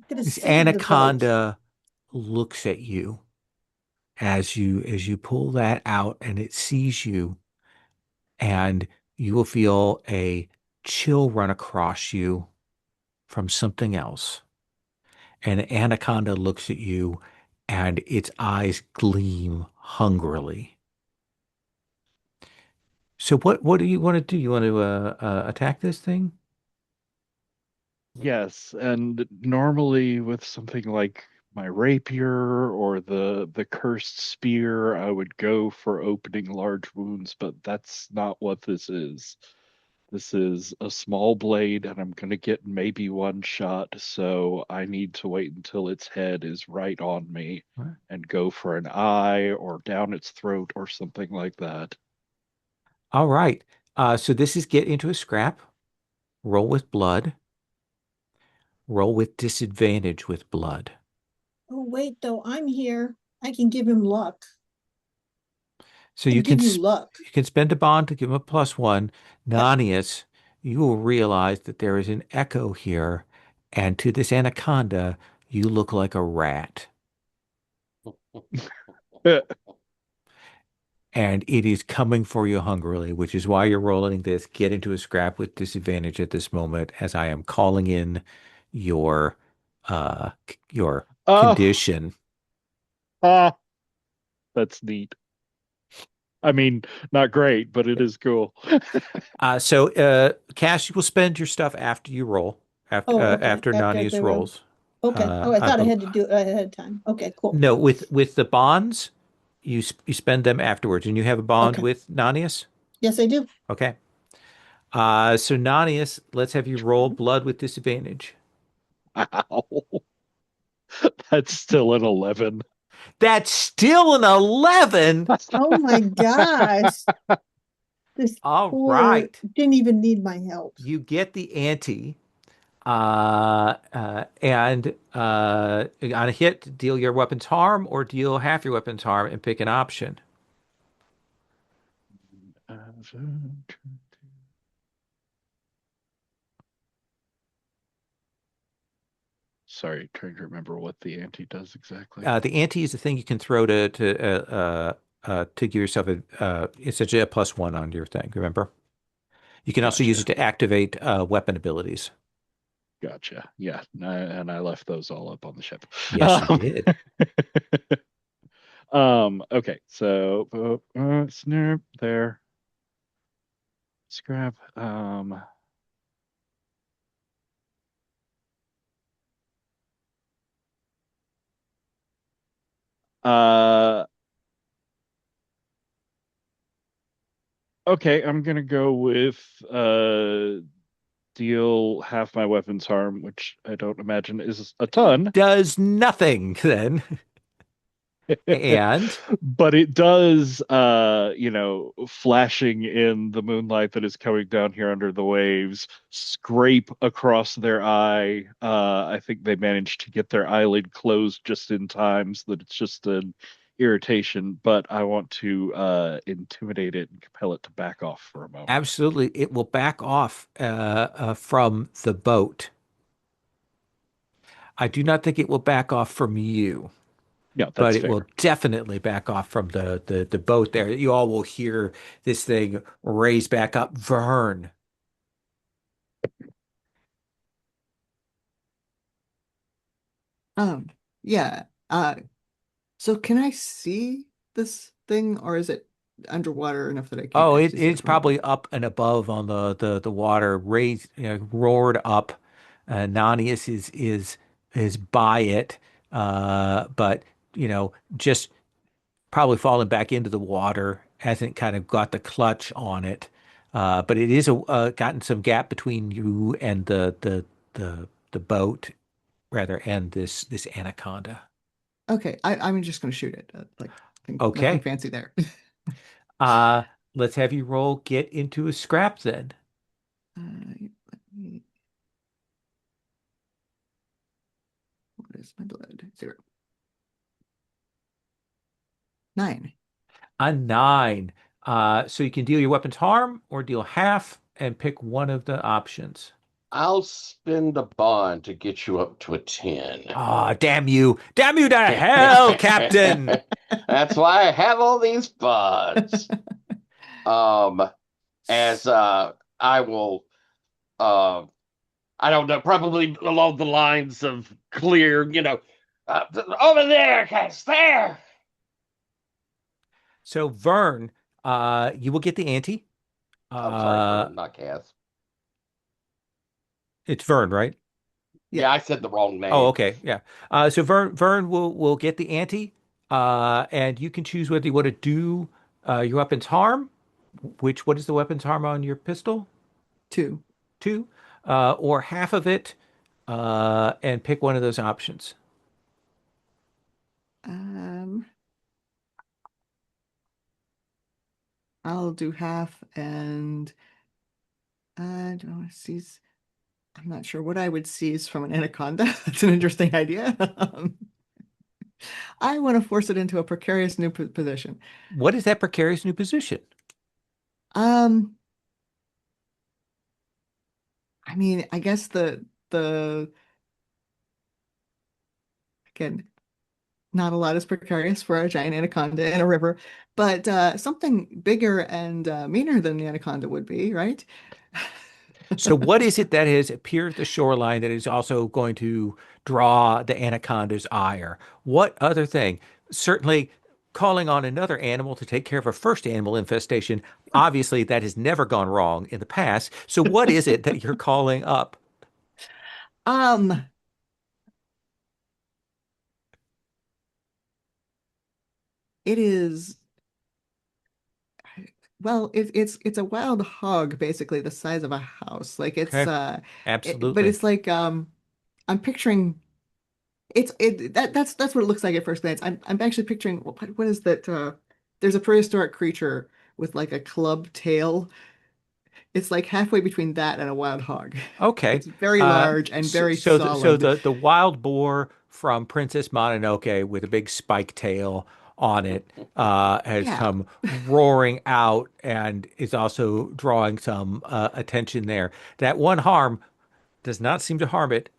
gonna This save the boat. anaconda looks at you as you pull that out and it sees you, and you will feel a chill run across you from something else. And anaconda looks at you and its eyes gleam hungrily. So what do you want to do? You want to attack this thing? Yes, and normally with something like my rapier or the cursed spear, I would go for opening large wounds, but that's not what this is. This is a small blade, and I'm gonna get maybe one shot, so I need to wait until its head is right on me Right. and go for an eye or down its throat or something like that. All right. So this is get into a scrap, roll with blood, roll with disadvantage with blood. Oh wait, though, I'm here. I can give him luck. So I can give you luck. you can spend a bond to give him a +1. Yep. Nanius, you will realize that there is an echo here, and to this anaconda, you look like a rat. And it is coming for you hungrily, which is why you're rolling this. Get into a scrap with disadvantage at this moment, as I am calling in your your Oh, condition. ah, that's neat. I mean, not great, but it is cool. Cash, you will spend your stuff after you roll, Oh, okay. after After Nanius the road. rolls. Okay. Oh, I I thought I bel had to do it ahead of time. Okay, cool. No, with the bonds, you spend them afterwards, and you have a bond Okay. with Nanius. Yes, I do. Okay. So Nanius, let's have you roll blood with disadvantage. Wow. That's still an 11. That's still an 11. Oh my gosh. This All poor right. didn't even need my help. You get the ante. And on a hit, deal your weapon's harm or deal half your weapon's harm and pick an option. Sorry, trying to remember what the ante does exactly. The ante is the thing you can throw to give yourself essentially a +1 on your thing. Remember, you can also use it Gotcha. to activate weapon abilities. Gotcha. Yeah, and I left those all up on the ship. Yes, you did. Okay, so snip there. Scrap. Uh, okay, I'm gonna go with deal half my weapons harm, which I don't imagine is a It ton. does nothing then. And But it does, flashing in the moonlight that is coming down here under the waves, scrape across their eye. I think they managed to get their eyelid closed just in time so that it's just an irritation. But I want to intimidate it and compel it to back off for a moment. absolutely, it will back off from the boat. I do not think it will back off from you, Yeah, but that's it will fair. definitely back off from the boat there. You all will hear this thing raise back up. Vern. Um, yeah. So can I see this thing, or is it underwater enough that I can't Oh, actually see it it's from above? probably up and above on the water, raised, roared up. Nanius is by it, but just probably fallen back into the water. Hasn't kind of got the clutch on it, but it is gotten some gap between you and the boat, rather, and this anaconda. Okay, I'm just gonna shoot it. Nothing Okay, fancy there. uh, let's have you roll get into a scrap then. Let me, what is my blood? 0. 9. A 9. So you can deal your weapons harm or deal half and pick one of the options. I'll spend a bond to get you up to a 10. Ah, damn you. Damn you to hell, Captain. That's why I have all these bonds. Um, as I will uh I don't know, probably along the lines of clear, over there, guys, there. So Vern, you will get the ante. I'm sorry, Uh, Vern, not Cass. it's Vern, right? Yeah, Yeah, I said the wrong Oh, name. okay, yeah. So Vern will get the ante, and you can choose whether you want to do your weapons harm. What is the weapons harm on your pistol? 2. Two, or half of it, and pick one of those options. Um, I'll do half, and I don't want to seize. I'm not sure what I would seize from an anaconda. That's an interesting idea. I want to force it into a precarious new position. What is that precarious new position? Um, I mean, I guess the again, not a lot is precarious for a giant anaconda in a river, but something bigger and meaner than the anaconda would be, right? So, what is it that has appeared at the shoreline that is also going to draw the anaconda's ire? What other thing? Certainly, calling on another animal to take care of a first animal infestation. Obviously, that has never gone wrong in the past. So, what is it that you're calling up? Um, it is well, it's a wild hog, basically the size of a house. Like Okay, but absolutely. it's like I'm picturing that's what it looks like at first glance. I'm actually picturing what is that? There's a prehistoric creature with like a club tail. It's like halfway between that and a wild hog. Okay. It's very large and So, very so solid. the wild boar from Princess Mononoke with a big spike tail on it has Yeah. come roaring out and is also drawing some attention there. That one harm does not seem to harm it,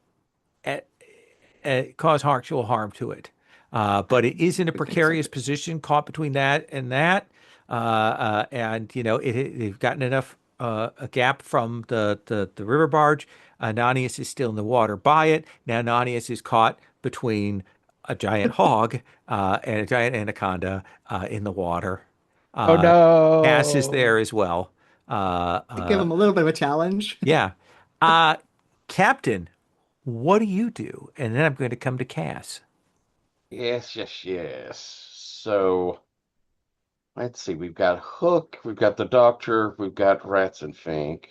at, cause actual harm to it. But it is in a We think so precarious too. position, caught between that and that. And they've gotten enough a gap from the river barge. Nanius is still in the water by it. Now Nanius is caught between a giant hog and a giant anaconda in the water. Oh Uh, Cass is there no. as well. Uh, Give uh, them a little bit of a challenge. yeah. Uh, Captain, what do you do? And then I'm going to come to Cass. Yes, yes, yes. So let's see. We've got Hook, we've got the Doctor, we've got Rats and Fink.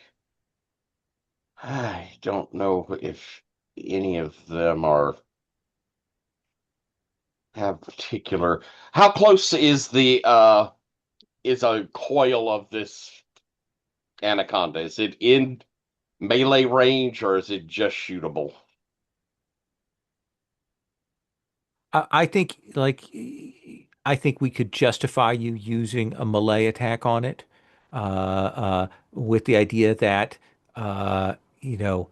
I don't know if any of them are have particular. How close is a coil of this anaconda? Is it in melee range or is it just shootable? I think I think we could justify you using a melee attack on it, with the idea that you know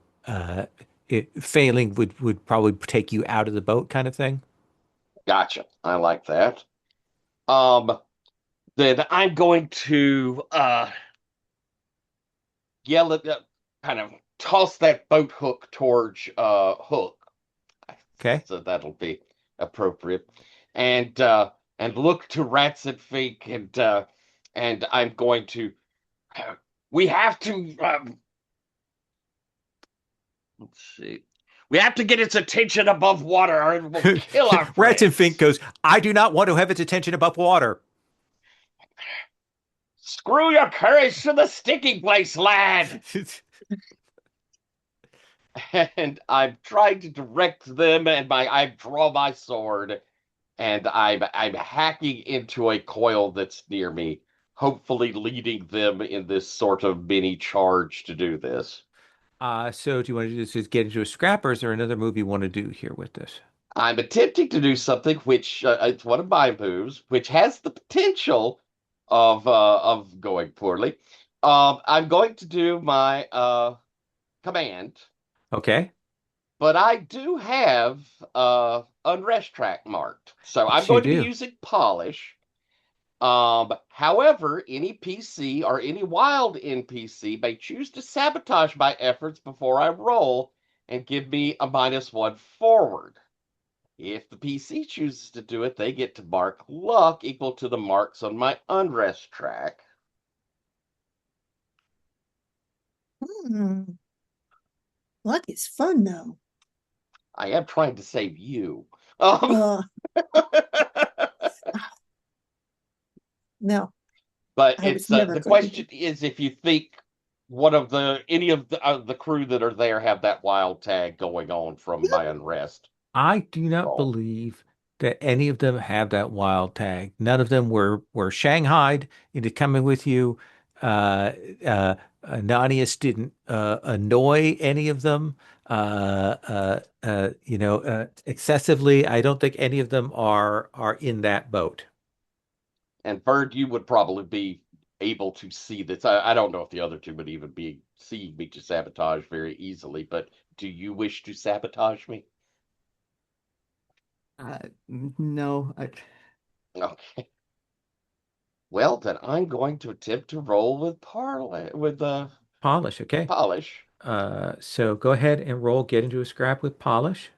failing would probably take you out of the boat kind of thing. Gotcha. I like that. Um, then I'm going to yell at kind of toss that boat hook towards Hook. Okay. So that'll be appropriate. And look to Rats and Fink and I'm going to we have to let's see. We have to get its attention above water or it will kill our Ratson Fink friends. goes, I do not want to have its attention above water. Screw your courage to the sticking place, lad. And I'm trying to direct them, and I draw my sword, and I'm hacking into a coil that's near me, hopefully leading them in this sort of mini charge to do this. So do you want to do this? Is get into a scrap, or is there another move you want to do here with this? I'm attempting to do something which it's one of my moves, which has the potential of going poorly. I'm going to do my command, Okay. but I do have unrest track marked, so I'm Yes, you going to be do. using polish. However, any PC or any wild NPC may choose to sabotage my efforts before I roll and give me a -1 forward. If the PC chooses to do it, they get to mark luck equal to the marks on my unrest track. Hmm. Luck is fun though. I am trying to save you. Uh, no, But I was it's never the going to do. question is if you think one of the any of the crew that are there have that wild tag going on from my unrest. I do not Oh, believe that any of them have that wild tag. None of them were shanghaied into coming with you. Uh, Ananias didn't annoy any of them. Excessively. I don't think any of them are in that boat. and Bird, you would probably be able to see this. I don't know if the other two would even be seeing me to sabotage very easily, but do you wish to sabotage me? Uh, no, Okay. Well, then I'm going to attempt to roll with parlay with Polish, okay. polish. So go ahead and roll. Get into a scrap with polish.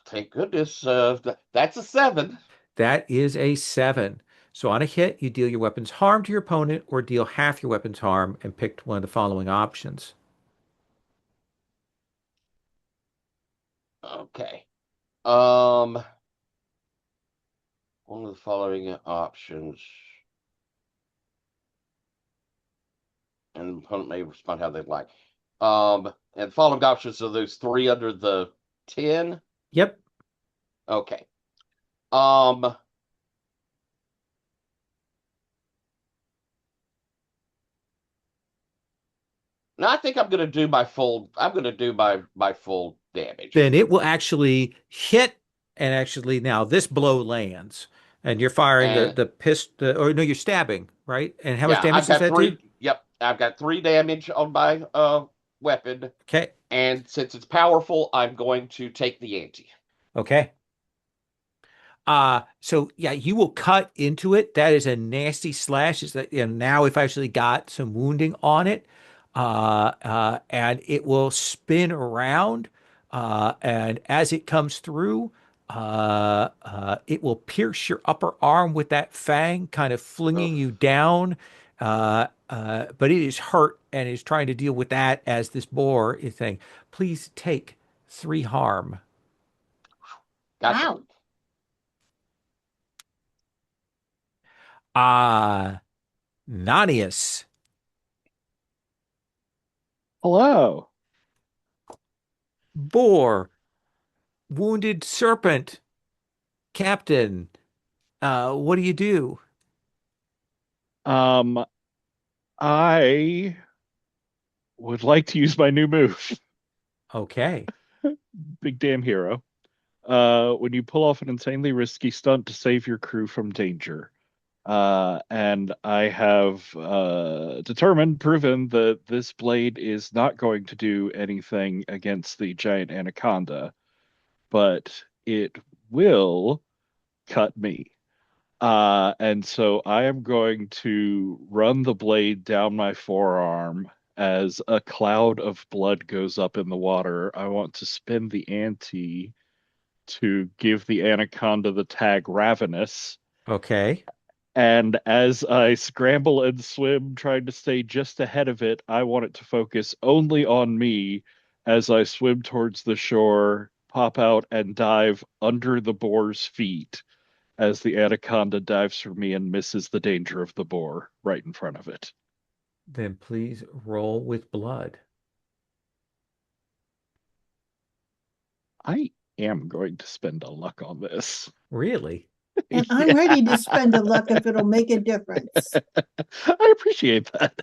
Thank goodness. That's a 7. That is a 7. So on a hit, you deal your weapon's harm to your opponent or deal half your weapon's harm and pick one of the following options. Okay. One of the following options, and the opponent may respond how they'd like. And the following options are those three under the 10. Yep. Okay. Um, Now I think I'm gonna do my full. I'm gonna do my full damage. Then it will actually hit, and actually now this blow lands, and you're firing And the pistol, or no, you're stabbing, right? And how much yeah, damage I've does got that do? three. Yep, I've got 3 damage on my weapon, Okay. and since it's powerful, I'm going to take the ante. Okay. So yeah, you will cut into it. That is a nasty slash. Is that, now if I actually got some wounding on it, and it will spin around, and as it comes through, it will pierce your upper arm with that fang, kind of Ugh, flinging you down. But it is hurt and is trying to deal with that as this boar is saying, "Please take 3 harm." gotcha. Wow. Nanius. hello. boar, wounded serpent, captain. What do you do? Um, I would like to use my new move, Okay. Big Damn Hero. When you pull off an insanely risky stunt to save your crew from danger. And I have proven that this blade is not going to do anything against the giant anaconda, but it will cut me. And so I am going to run the blade down my forearm as a cloud of blood goes up in the water. I want to spin the ante to give the anaconda the tag Ravenous. Okay. And as I scramble and swim, trying to stay just ahead of it, I want it to focus only on me as I swim towards the shore, pop out, and dive under the boar's feet as the anaconda dives for me and misses the danger of the boar right in front of it. Then please roll with blood. I am going to spend a luck on this. Really? And I'm ready to Yeah, spend a luck if it'll make a difference. I appreciate that.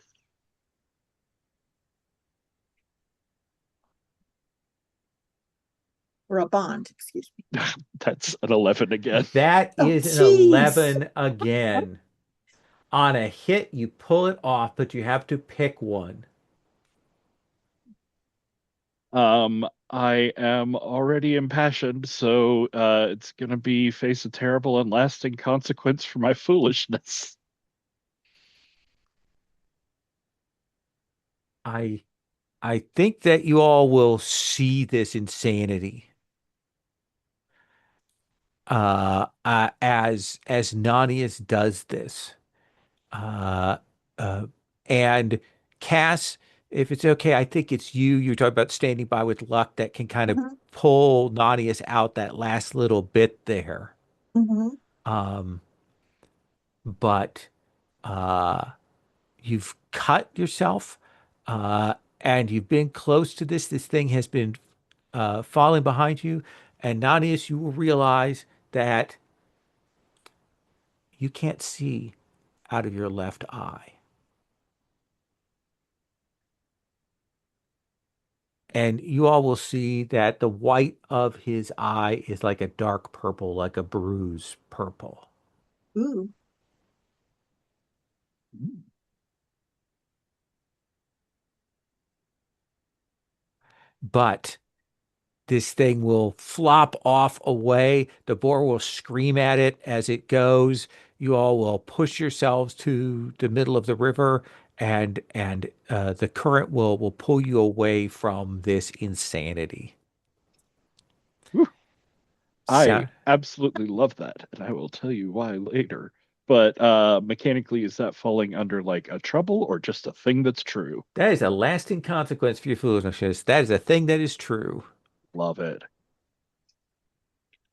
Or a bond, excuse me. That's an 11 again. That Oh, is an jeez. 11 again. On a hit, you pull it off, but you have to pick one. I am already impassioned, so it's gonna be face a terrible and lasting consequence for my foolishness. I I think that you all will see this insanity as Nanius does this. Uh, uh, and Cass, if it's okay, I think it's you. You're talking about standing by with luck that can kind of Mhm, pull Nanius out that last little bit there. mhm. Um, but uh, you've cut yourself, and you've been close to this. This thing has been falling behind you, and Nanius, you will realize that you can't see out of your left eye. And you all will see that the white of his eye is like a dark purple, like a bruise purple. Ooh. But this thing will flop off away. The boar will scream at it as it goes. You all will push yourselves to the middle of the river, and the current will pull you away from this insanity. Whew. So I absolutely love that, and I will tell you why later. But mechanically, is that falling under like a trouble or just a thing that's true? that is a lasting consequence for your foolishness. That is a thing that is true. Love it.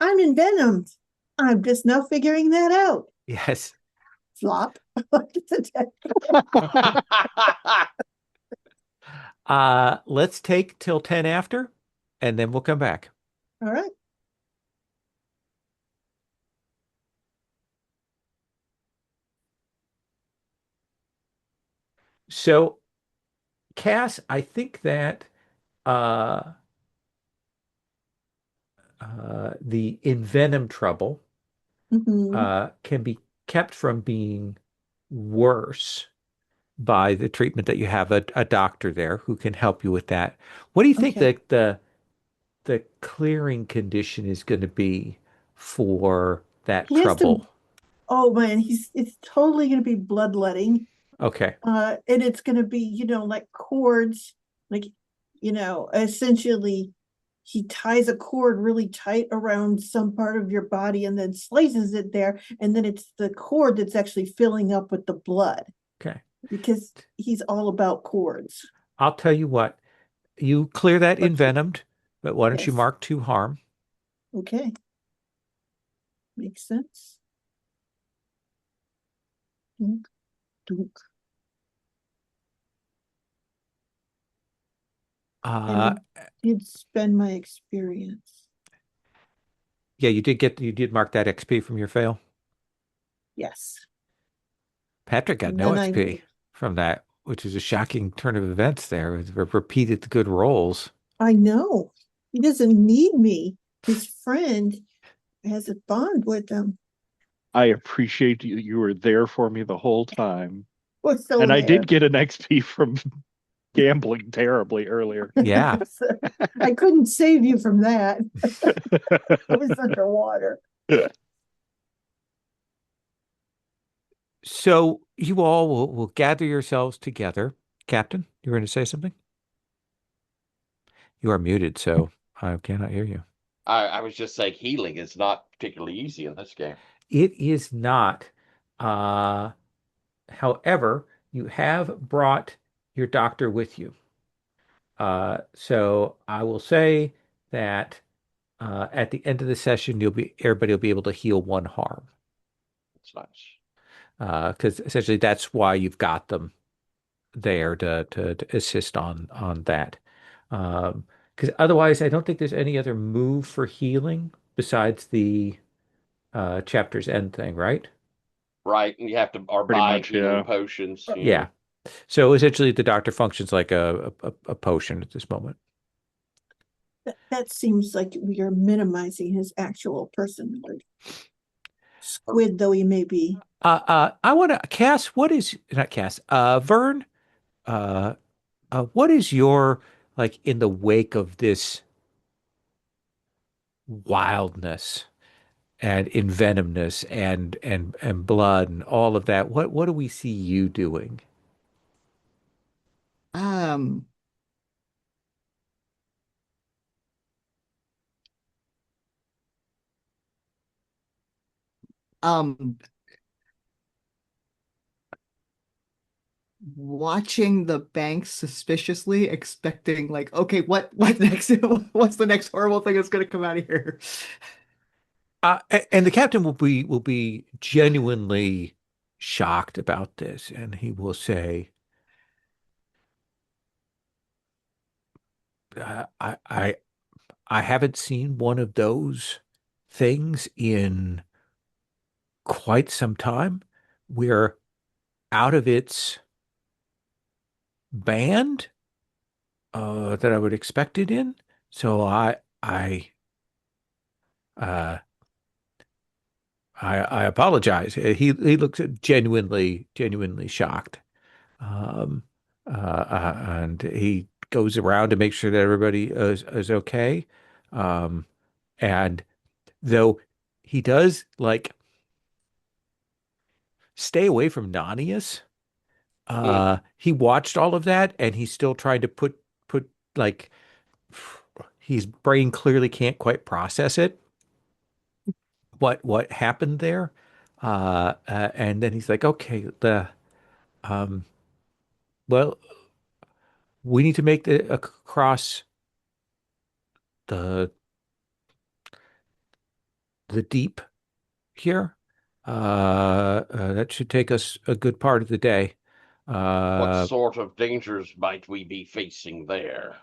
I'm envenomed. I'm just now figuring that out. Yes. Flop. Let's take till 10 after, and then we'll come back. All right. So, Cass, I think that uh, the envenom trouble Mhm. can be kept from being worse by the treatment that you have a doctor there who can help you with that. What do you think Okay. the clearing condition is going to be for that He has to, trouble? oh man, it's totally gonna be bloodletting. Okay. And it's gonna be, like cords, like, essentially he ties a cord really tight around some part of your body and then slices it there, and then it's the cord that's actually filling up with the blood Okay. because he's all about cords. I'll tell you what, you clear that envenomed, but why don't you Yes. mark two harm? Okay. Makes sense. Dunk, dunk. Uh, And did spend my experience. Yeah, you did mark that XP from your fail. Yes. Patrick got And no then I XP from that, which is a shocking turn of events there. Repeated good rolls. I know he doesn't need me. His friend has a bond with him. I appreciate you were there for me the whole time. Was so And I did there. get an XP from gambling terribly earlier. Yeah. I couldn't save you from that. I was underwater. So you all will gather yourselves together. Captain, you were going to say something? You are muted, so I cannot hear you. I was just saying healing is not particularly easy in this game. It is not. Uh, However, you have brought your doctor with you. So I will say that at the end of the session, everybody will be able to heal one harm. It's nice. Because essentially that's why you've got them there to assist on that. Because otherwise, I don't think there's any other move for healing besides the chapter's end thing, right? Right, and you have to or Pretty buy much, healing yeah. potions. Yeah. So essentially, the doctor functions like a potion at this moment. That seems like we are minimizing his actual personhood. Squid though he may be. I want to Cass. What is not Cass? Vern. Uh, what is your like in the wake of this wildness and envenomness and blood and all of that? What do we see you doing? Um, um, watching the bank suspiciously, expecting like, okay, what next? What's the next horrible thing that's gonna come out of here? And the captain will be genuinely shocked about this, and he will say, I I haven't seen one of those things in quite some time. We're out of its band that I would expect it in. So uh I apologize. He looks genuinely shocked. Um and he goes around to make sure that everybody is okay. Um and though he does like stay away from Nanius. Hmm. He watched all of that and he's still trying to put like his brain clearly can't quite process it. What happened there? And then he's like, okay, the um, well, we need to make the across the the deep here. That should take us a good part of the day. What Uh, sort of dangers might we be facing there?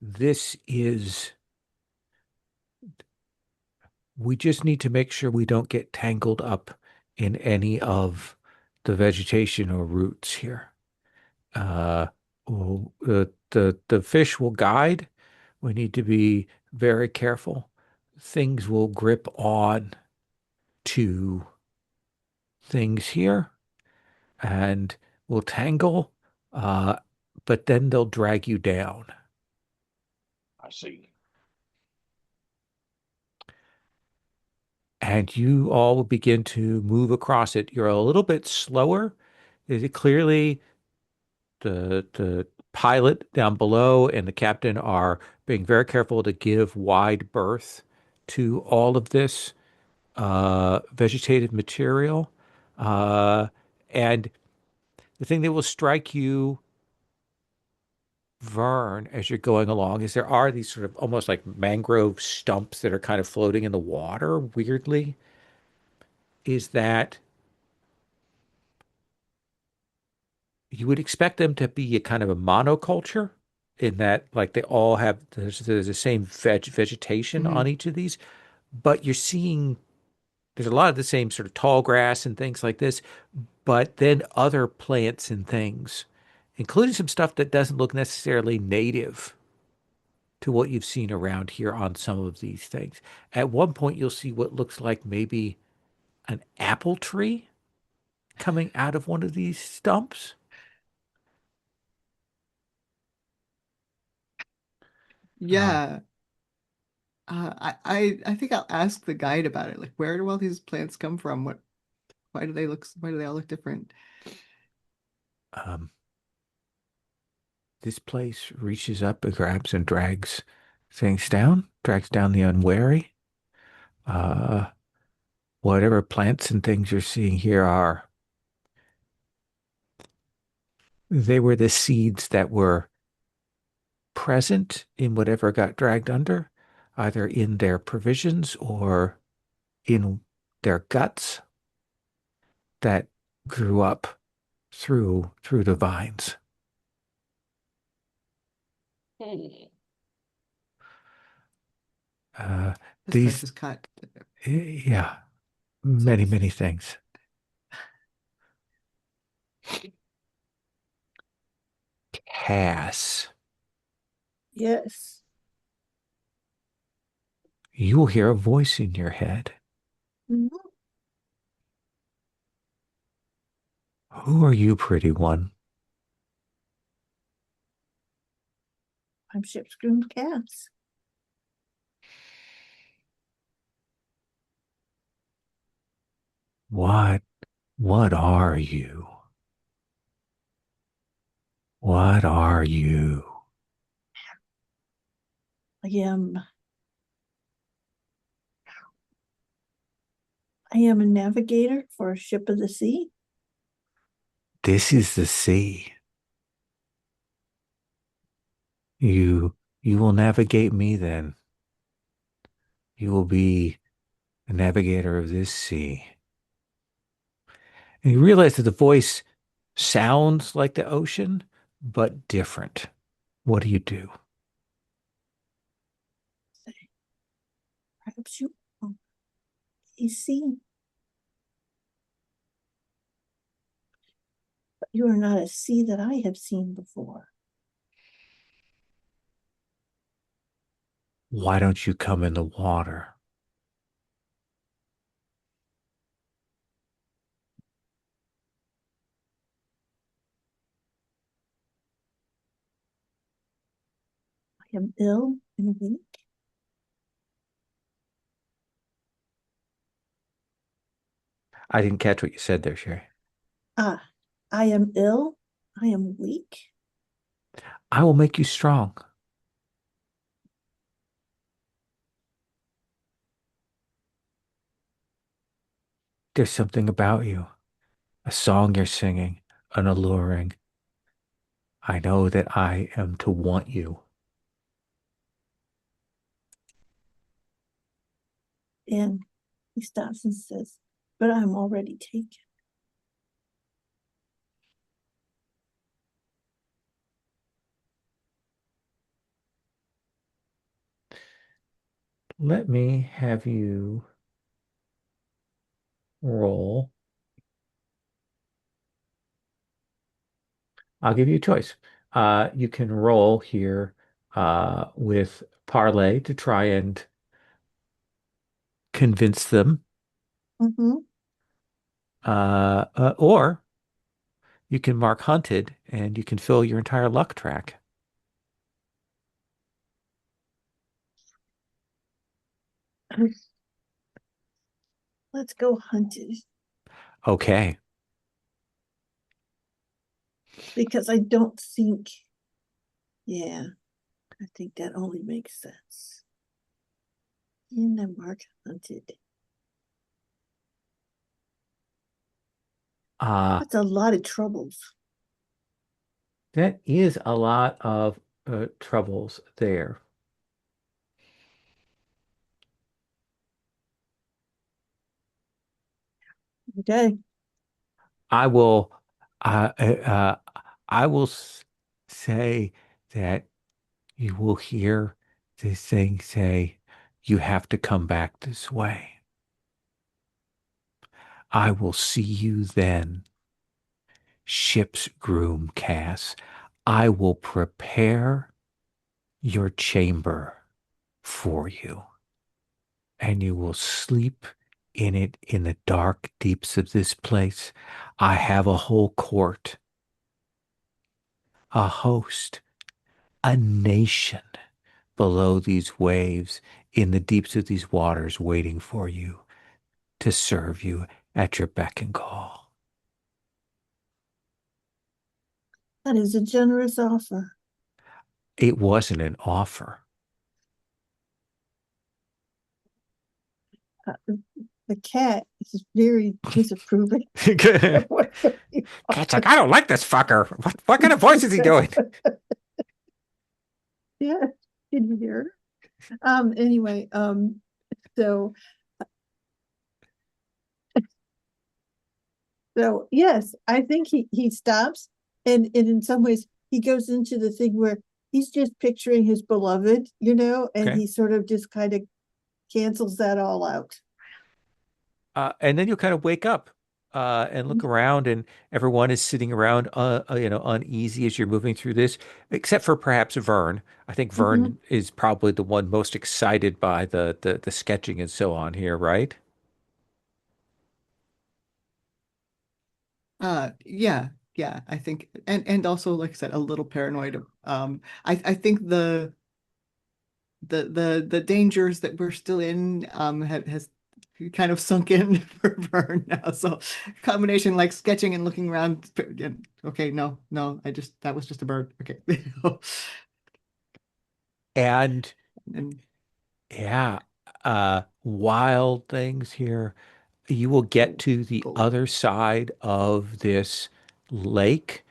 this is we just need to make sure we don't get tangled up in any of the vegetation or roots here. Uh, the fish will guide. We need to be very careful. Things will grip on to things here and will tangle, uh, but then they'll drag you down. I see. And you all will begin to move across it. You're a little bit slower. Is it clearly the pilot down below and the captain are being very careful to give wide berth to all of this vegetative material. Uh, and the thing that will strike you, Vern, as you're going along, is there are these sort of almost like mangrove stumps that are kind of floating in the water, weirdly, is that you would expect them to be a kind of a monoculture in that like they all have there's the same vegetation on Mhm. each of these, but you're seeing there's a lot of the same sort of tall grass and things like this, but then other plants and things, including some stuff that doesn't look necessarily native to what you've seen around here on some of these things. At one point, you'll see what looks like maybe an apple tree coming out of one of these stumps. Um, Yeah. I think I'll ask the guide about it. Like, where do all these plants come from? Why do they all look different? um, this place reaches up and grabs and drags things down, drags down the unwary. Uh, whatever plants and things you're seeing here are, they were the seeds that were present in whatever got dragged under, either in their provisions or in their guts that grew up through the vines. Hmm. Uh, This place these, is cut. yeah, So many things. Cass, Yes. you will hear a voice in your head. Mhm. Who are you, pretty one? I'm ship's groomed cats. What, what are you? What are you? I am I am a navigator for a ship of the sea. This is the sea. You, you will navigate me then. You will be the navigator of this sea. And you realize that the voice sounds like the ocean, but different. What do you do? Perhaps you are a sea, but you are not a sea that I have seen before. Why don't you come in the water? I am ill and weak. I didn't catch what you said there, Sherry. Ah, I am ill. I am weak. I will make you strong. There's something about you, a song you're singing, an alluring. I know that I am to want you. And he stops and says, but I'm already taken. Let me have you roll. I'll give you a choice. You can roll here with parlay to try and convince them, Mm-hmm. or you can mark hunted and you can fill your entire luck track. Let's go hunted Okay. because I don't think, yeah, I think that only makes sense. In the mark hunted. Uh, That's a lot of troubles. that is a lot of troubles there. Okay. I will. Uh, uh, I will say that you will hear this thing say, "You have to come back this way. I will see you then, ship's groom Cass. I will prepare your chamber for you, and you will sleep in it in the dark deeps of this place. I have a whole court, a host, a nation below these waves, in the deeps of these waters, waiting for you to serve you at your beck and call." That is a generous offer. It wasn't an offer. Uh, the cat is very disapproving of Cat's what you like, "I don't like this fucker. What kind of voice is he doing?" Yeah, can you hear her? Anyway, so yes, I think he stops, and in some ways he goes into the thing where he's just picturing his beloved, and Okay. he sort of just kind of cancels that all out. And then you'll kind of wake up and look around, and everyone is sitting around, uneasy as you're moving through this, except for perhaps Vern. I think Mhm. Vern is probably the one most excited by the sketching and so on here, right? Yeah, yeah, I think, and also, like I said, a little paranoid. I think the dangers that we're still in has kind of sunk in for Vern now. So combination like sketching and looking around. Okay, no, that was just a bird. Okay. And And yeah, wild things here. You will get to the go. other side of this lake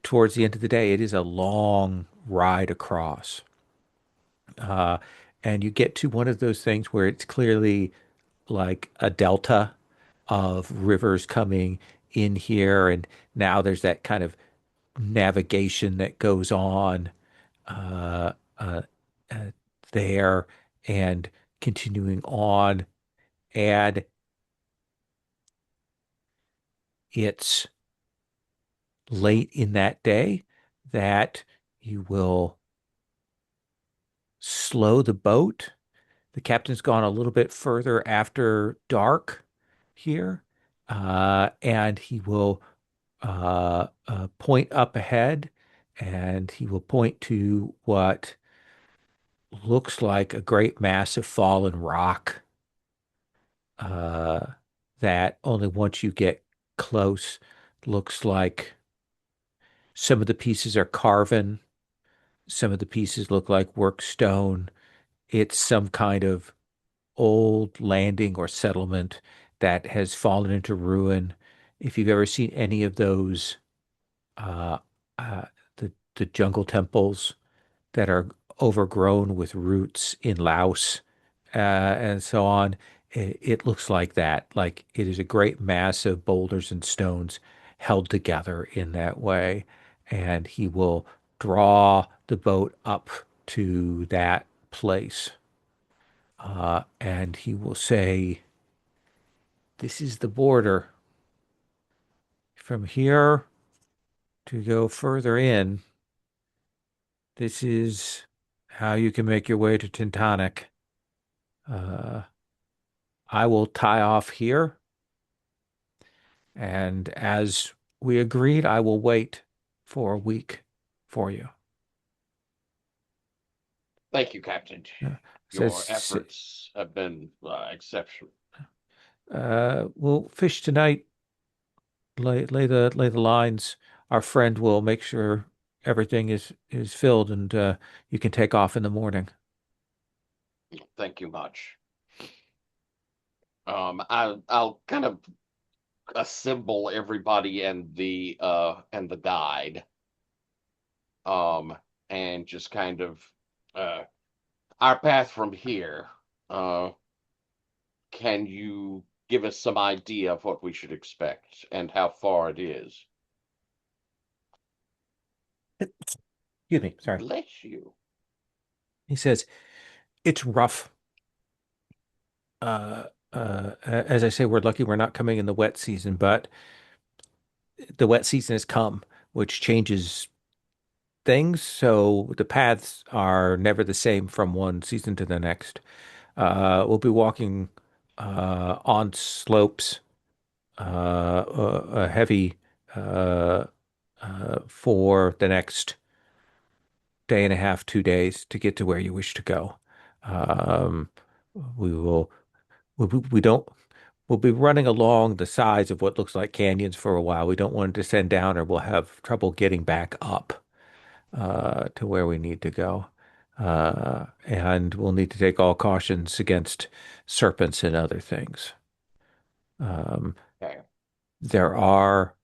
towards the end of the day. It is a long ride across. Uh, and you get to one of those things where it's clearly like a delta of rivers coming in here. And now there's that kind of navigation that goes on uh, uh, uh, there and continuing on. And it's late in that day that you will slow the boat. The captain's gone a little bit further after dark here, and he will point up ahead, and he will point to what looks like a great mass of fallen rock, uh, that only once you get close looks like some of the pieces are carven, some of the pieces look like work stone. It's some kind of old landing or settlement that has fallen into ruin. If you've ever seen any of those, uh, uh, the jungle temples that are overgrown with roots in Laos, and so on, it looks like that. Like it is a great mass of boulders and stones held together in that way. And he will draw the boat up to that place. And he will say, "This is the border. From here to go further in, this is how you can make your way to Tintanic. Uh, I will tie off here, and as we agreed, I will wait for a week for you." Thank you, Captain. Your Says, efforts have been exceptional. "We'll fish tonight. Lay the lines. Our friend will make sure everything is filled, and you can take off in the morning." Thank you much. I'll kind of assemble everybody and the guide, um, and just kind of uh, our path from here. Uh, can you give us some idea of what we should expect and how far it is? Excuse me, sorry. Bless you. He says, it's rough. Uh, as I say, we're lucky we're not coming in the wet season, but the wet season has come, which changes things. So the paths are never the same from one season to the next. We'll be walking on slopes, heavy uh, for the next day and a half, 2 days to get to where you wish to go. Um, we will, we don't, we'll be running along the sides of what looks like canyons for a while. We don't want to descend down or we'll have trouble getting back up to where we need to go. And we'll need to take all cautions against serpents and other things. Um, Okay. there are,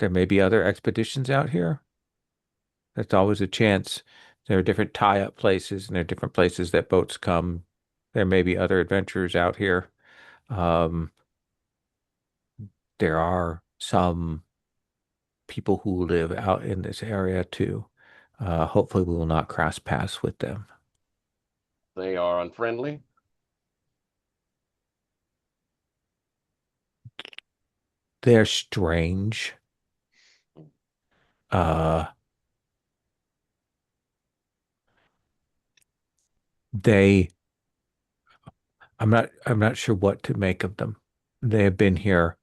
there may be other expeditions out here. That's always a chance. There are different tie-up places and there are different places that boats come. There may be other adventures out here. Um, there are some people who live out in this area too. Hopefully we will not cross paths with them. They are unfriendly. They're strange. Uh, they, I'm not sure what to make of them. They have been here.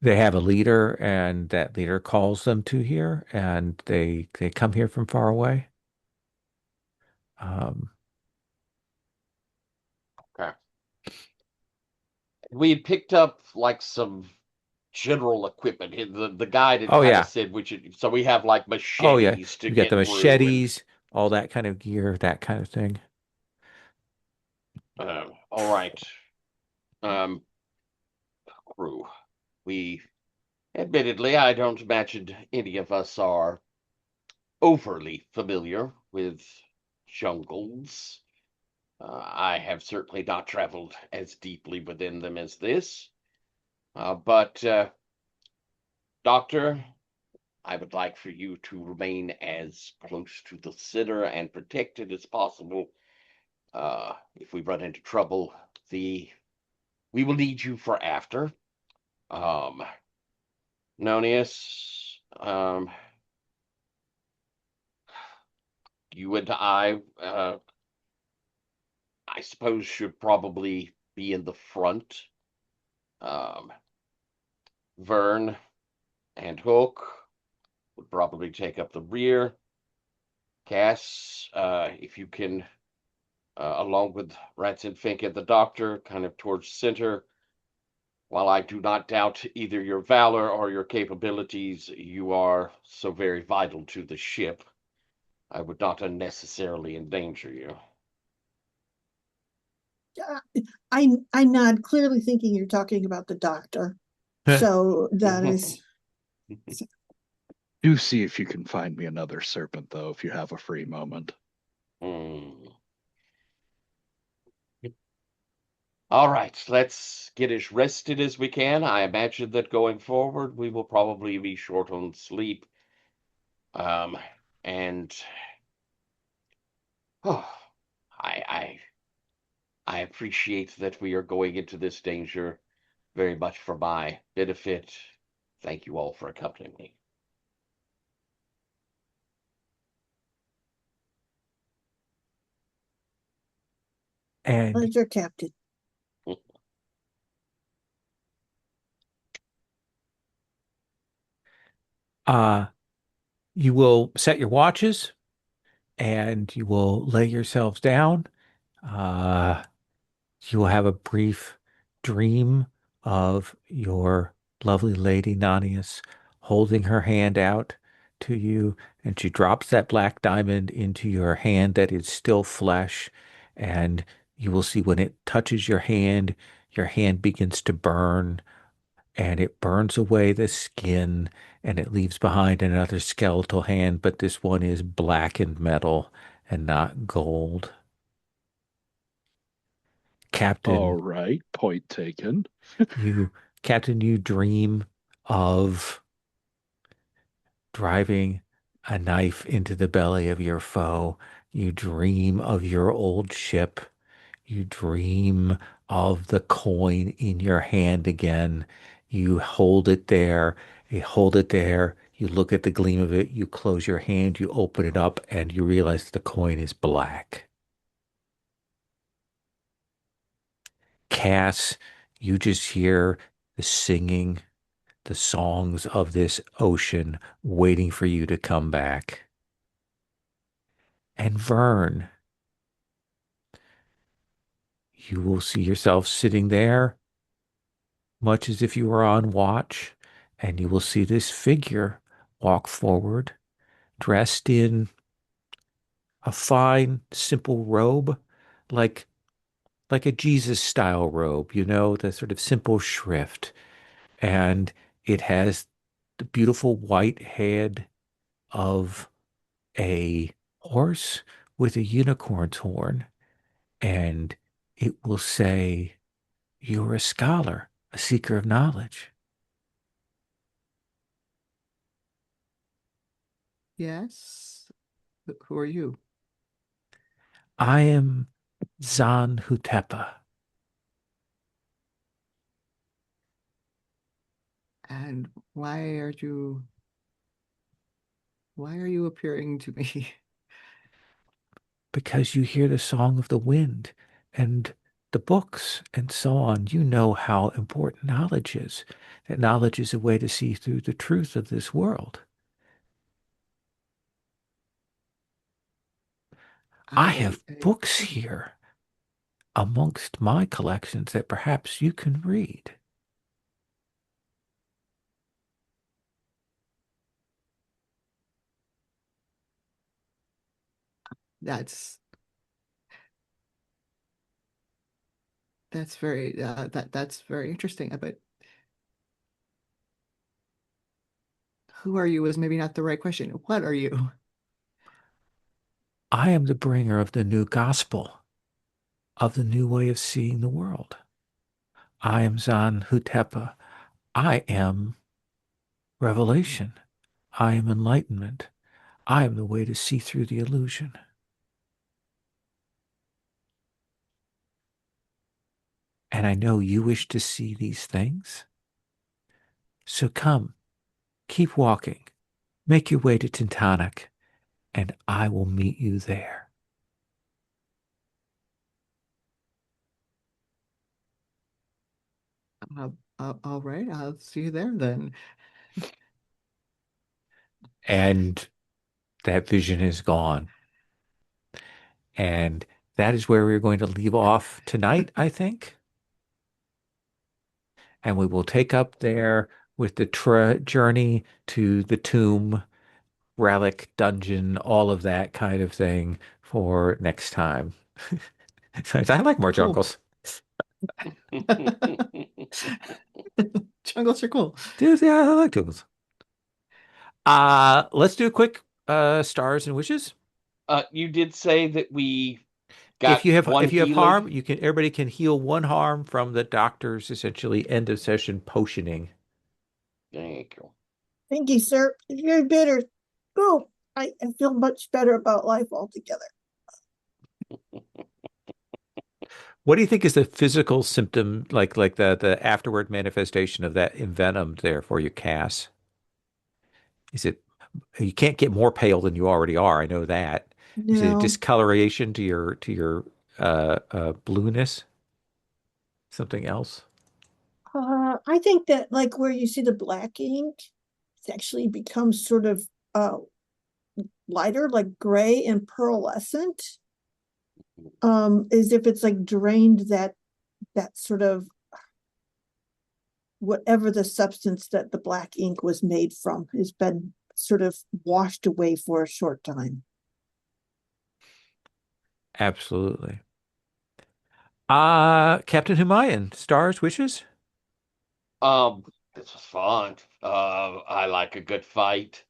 They have a leader and that leader calls them to here and they come here from far away. Um, Okay. We had picked up like some general equipment. The guide had oh kind of yeah. said so we have like Oh yeah. machetes to We got the get through and machetes, all that kind of gear, that kind of thing. all right. Um, crew. We admittedly I don't imagine any of us are overly familiar with jungles. I have certainly not traveled as deeply within them as this. But Doctor, I would like for you to remain as close to the center and protected as possible. If we run into trouble, the we will need you for after. Um, Nonius, you and I suppose, should probably be in the front. Um, Vern and Hook would probably take up the rear. Cass, if you can, along with Ranson Fink and the doctor, kind of towards center. While I do not doubt either your valor or your capabilities, you are so very vital to the ship. I would not unnecessarily endanger you. Uh, I nod, clearly thinking you're talking about the doctor. So that is Do see if you can find me another serpent, though, if you have a free moment. Hmm. All right, let's get as rested as we can. I imagine that going forward, we will probably be short on sleep. Um, and oh, I, I, I appreciate that we are going into this danger very much for my benefit. Thank you all for accompanying me. And pleasure, Captain. uh you will set your watches and you will lay yourselves down. Uh you will have a brief dream of your lovely lady Nanius holding her hand out to you, and she drops that black diamond into your hand that is still flesh, and you will see when it touches your hand begins to burn, and it burns away the skin, and it leaves behind another skeletal hand, but this one is blackened metal and not gold. All Captain, right, point taken. You, Captain, you dream of driving a knife into the belly of your foe. You dream of your old ship. You dream of the coin in your hand again. You hold it there. You hold it there. You look at the gleam of it. You close your hand. You open it up and you realize the coin is black. Cass, you just hear the singing, the songs of this ocean waiting for you to come back. And Vern, you will see yourself sitting there, much as if you were on watch, and you will see this figure walk forward, dressed in a fine, simple robe, like like a Jesus style robe, the sort of simple shrift. And it has the beautiful white head of a horse with a unicorn's horn. And it will say, "You're a scholar, a seeker of knowledge." Yes. Who are you? I am Zan Hutepa. And why are you appearing to me? Because you hear the song of the wind and the books and so on. You know how important knowledge is. That knowledge is a way to see through the truth of this world. I I, have I books here amongst my collections that perhaps you can read. that's that's very interesting. But who are you is maybe not the right question. What are you? I am the bringer of the new gospel, of the new way of seeing the world. I am Zan Hutepa. I am revelation. I am enlightenment. I am the way to see through the illusion. And I know you wish to see these things. So come, keep walking, make your way to Tintanic, and I will meet you there. All right, I'll see you there then. And that vision is gone. And that is where we're going to leave off tonight, I think. And we will take up there with the journey to the tomb, relic, dungeon, all of that kind of thing for next time. I like more Cool. jungles. Jungles are cool. Dude, yeah, I like jungles. Let's do a quick stars and wishes. You did say that we If got you have one if you have healing. harm, everybody can heal one harm from the doctor's essentially end of session potioning. Thank you. Thank you, sir. You're better. Oh, I feel much better about life altogether. What do you think is the physical symptom, like the afterward manifestation of that envenom there for you, Cass? Is it you can't get more pale than you already are? I know that. Is it a No. discoloration to your blueness? Something else? I think that like where you see the black ink, it's actually becomes sort of lighter, like gray and pearlescent. As if it's like drained that sort of whatever the substance that the black ink was made from has been sort of washed away for a short time. Absolutely. Captain Humayan, stars, wishes? This was fun. I like a good fight.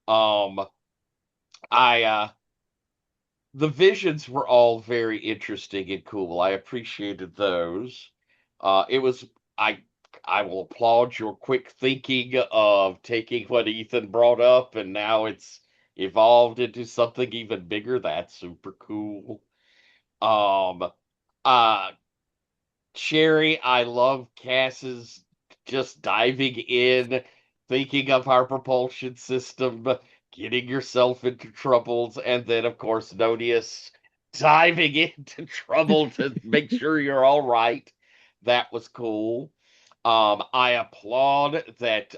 Um, I the visions were all very interesting and cool. I appreciated those. It was I I will applaud your quick thinking of taking what Ethan brought up, and now it's evolved into something even bigger. That's super cool. Um, uh, Sherry, I love Cass's just diving in, thinking of our propulsion system, getting yourself into troubles, and then, of course, Nonius diving into trouble to make sure you're all right. That was cool. I applaud that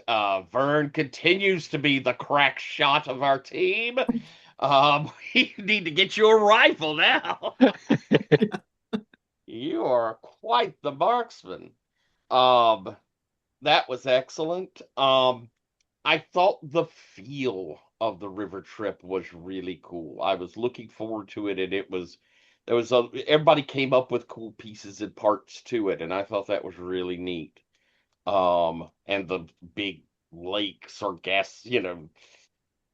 Vern continues to be the crack shot of our team. We need to get you a rifle now. You are quite the marksman. Um, that was excellent. I thought the feel of the river trip was really cool. I was looking forward to it, and everybody came up with cool pieces and parts to it, and I thought that was really neat. And the big lake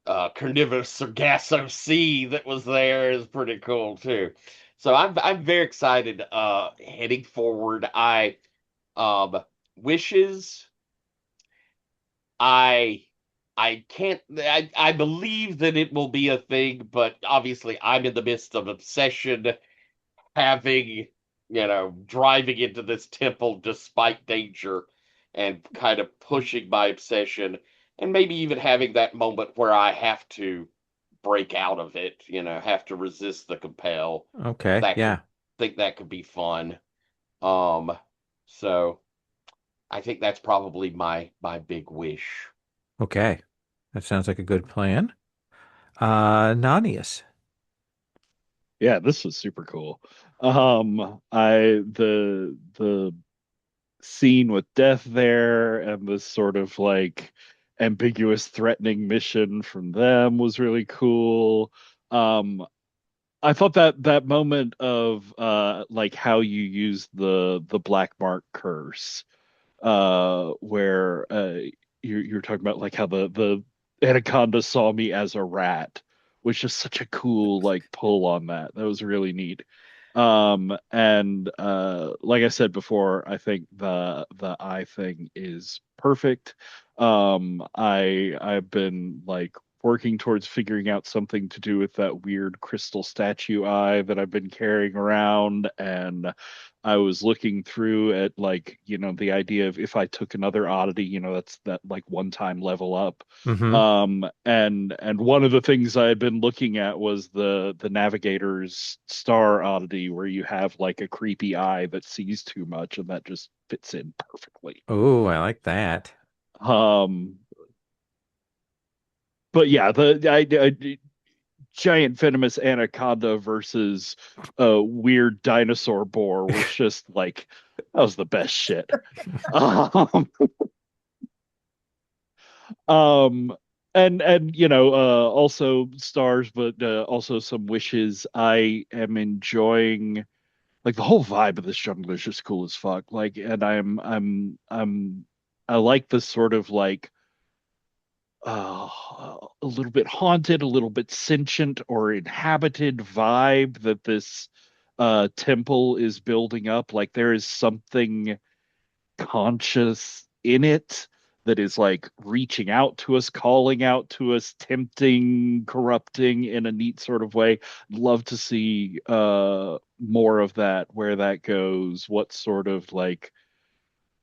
carnivorous Sargasso Sea that was there is pretty cool too. So I'm very excited heading forward. Um wishes I I can't I believe that it will be a thing, but obviously I'm in the midst of obsession, having, driving into this temple despite danger and kind of pushing my obsession, and maybe even having that moment where I have to break out of it, have to resist the compel. Okay. That could Yeah. think that could be fun. Um, so I think that's probably my big wish. Okay. That sounds like a good plan. Nanius. Yeah, this was super cool. I the scene with death there and this sort of like ambiguous threatening mission from them was really cool. I thought that moment of like how you use the black mark curse, where you're talking about like how the anaconda saw me as a rat, which is such a cool like pull on that. That was really neat. And like I said before, I think the eye thing is perfect. I've been like working towards figuring out something to do with that weird crystal statue eye that I've been carrying around, and I was looking through at like, the idea of if I took another oddity, that's that like one time level up. Mm-hmm. And one of the things I had been looking at was the Navigator's Star oddity, where you have like a creepy eye that sees too much, and that just fits in perfectly. Oh, I like that. Um, but yeah, the giant venomous anaconda versus a weird dinosaur boar was just like that was the best shit. Um, um and also stars, but also some wishes. I am enjoying like the whole vibe of this jungle is just cool as fuck. Like, and I like this sort of like a little bit haunted, a little bit sentient or inhabited vibe that this temple is building up. Like there is something conscious in it that is like reaching out to us, calling out to us, tempting, corrupting in a neat sort of way. Love to see more of that, where that goes, what sort of like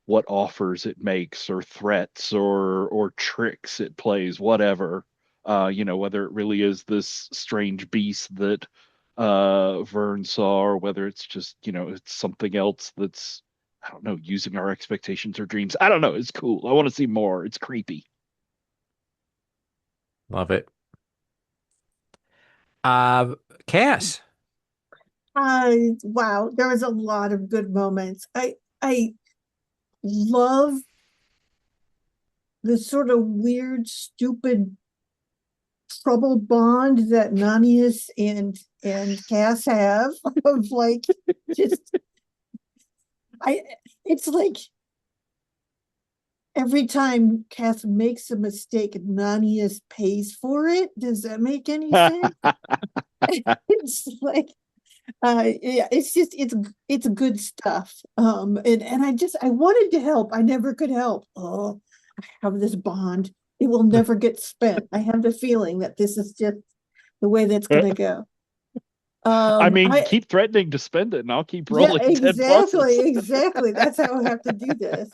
what offers it makes or threats or tricks it plays, whatever. Whether it really is this strange beast that Vern saw, or whether it's just, it's something else that's, I don't know, using our expectations or dreams. I don't know. It's cool. I want to see more. It's creepy. Love it. Cass. Wow, there was a lot of good moments. I love the sort of weird, stupid trouble bond that Nanius and Cass have of like just I it's like every time Cass makes a mistake, Nanius pays for it. Does that make any sense? It's like Yeah, it's just it's good stuff. And I wanted to help. I never could help. Oh, I have this bond. It will never get spent. I have the feeling that this is just the way that's gonna go. I mean, I keep threatening to spend it, and I'll keep Yeah, rolling 10 exactly, pluses. exactly. That's how I have to do this.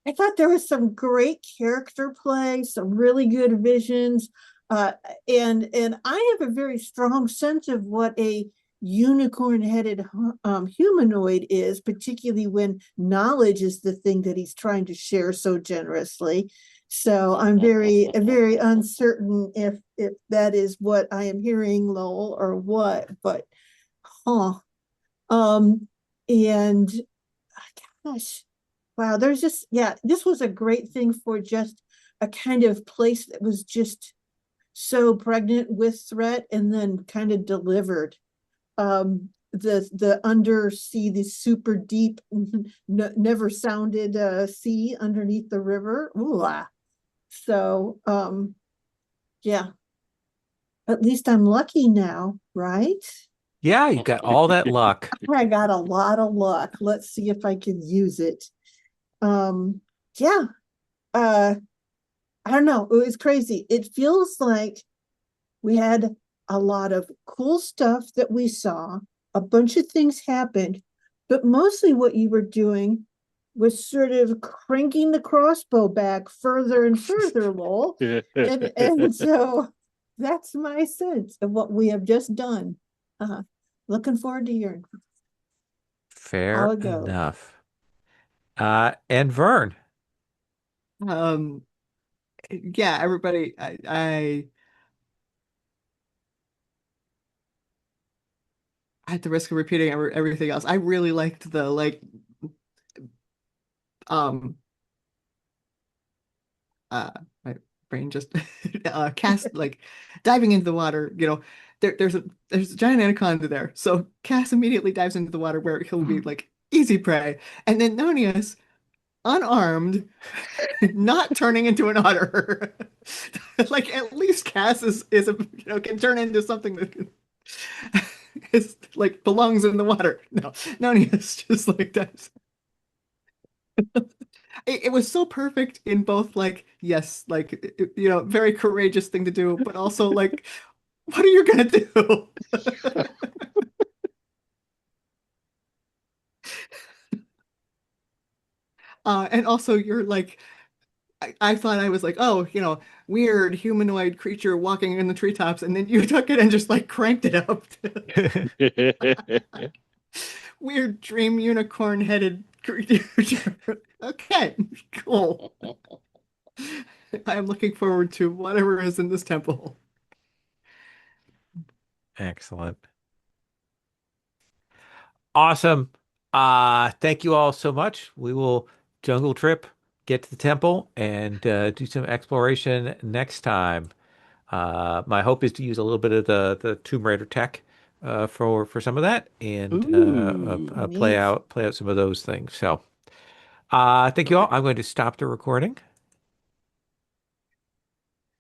I thought there was some great character play, some really good visions, uh, and I have a very strong sense of what a unicorn-headed humanoid is, particularly when knowledge is the thing that he's trying to share so generously. So I'm very uncertain if that is what I am hearing, Lowell, or what. But huh. Um, and gosh, wow, there's just, yeah, this was a great thing for just a kind of place that was just so pregnant with threat and then kind of delivered. The undersea, the super deep, never sounded sea underneath the river. Ooh, ah. So yeah, at least I'm lucky now, right? Yeah, you got all that luck. I got a lot of luck. Let's see if I can use it. Um, yeah. Uh, I don't know. It was crazy. It feels like we had a lot of cool stuff that we saw. A bunch of things happened, but mostly what you were doing was sort of cranking the crossbow back further and further, Lowell. And so that's my sense of what we have just done. Uh, Looking forward to hearing how Fair it goes. enough. And Vern. Um, yeah, everybody, at the risk of repeating everything else, I really liked the um uh my brain just cast like diving into the water, there's a giant anaconda there. So Cass immediately dives into the water where he'll be like easy prey. And then Nonius, unarmed, not turning into an otter. Like at least Cass is a can turn into something that is like belongs in the water. No, Nonius just like dives. It was so perfect in both like yes like very courageous thing to do but also like what are you gonna do. And also you're like I thought I was like oh weird humanoid creature walking in the treetops and then you took it and just like cranked it up to weird dream unicorn headed creature. Okay, cool. I'm looking forward to whatever is in this temple. Excellent. Awesome. Thank you all so much. We will jungle trip, get to the temple, and do some exploration next time. My hope is to use a little bit of the Tomb Raider tech for some of that and Ooh. play Neat. out some of those things. So thank you all. Okay. I'm going to stop the recording.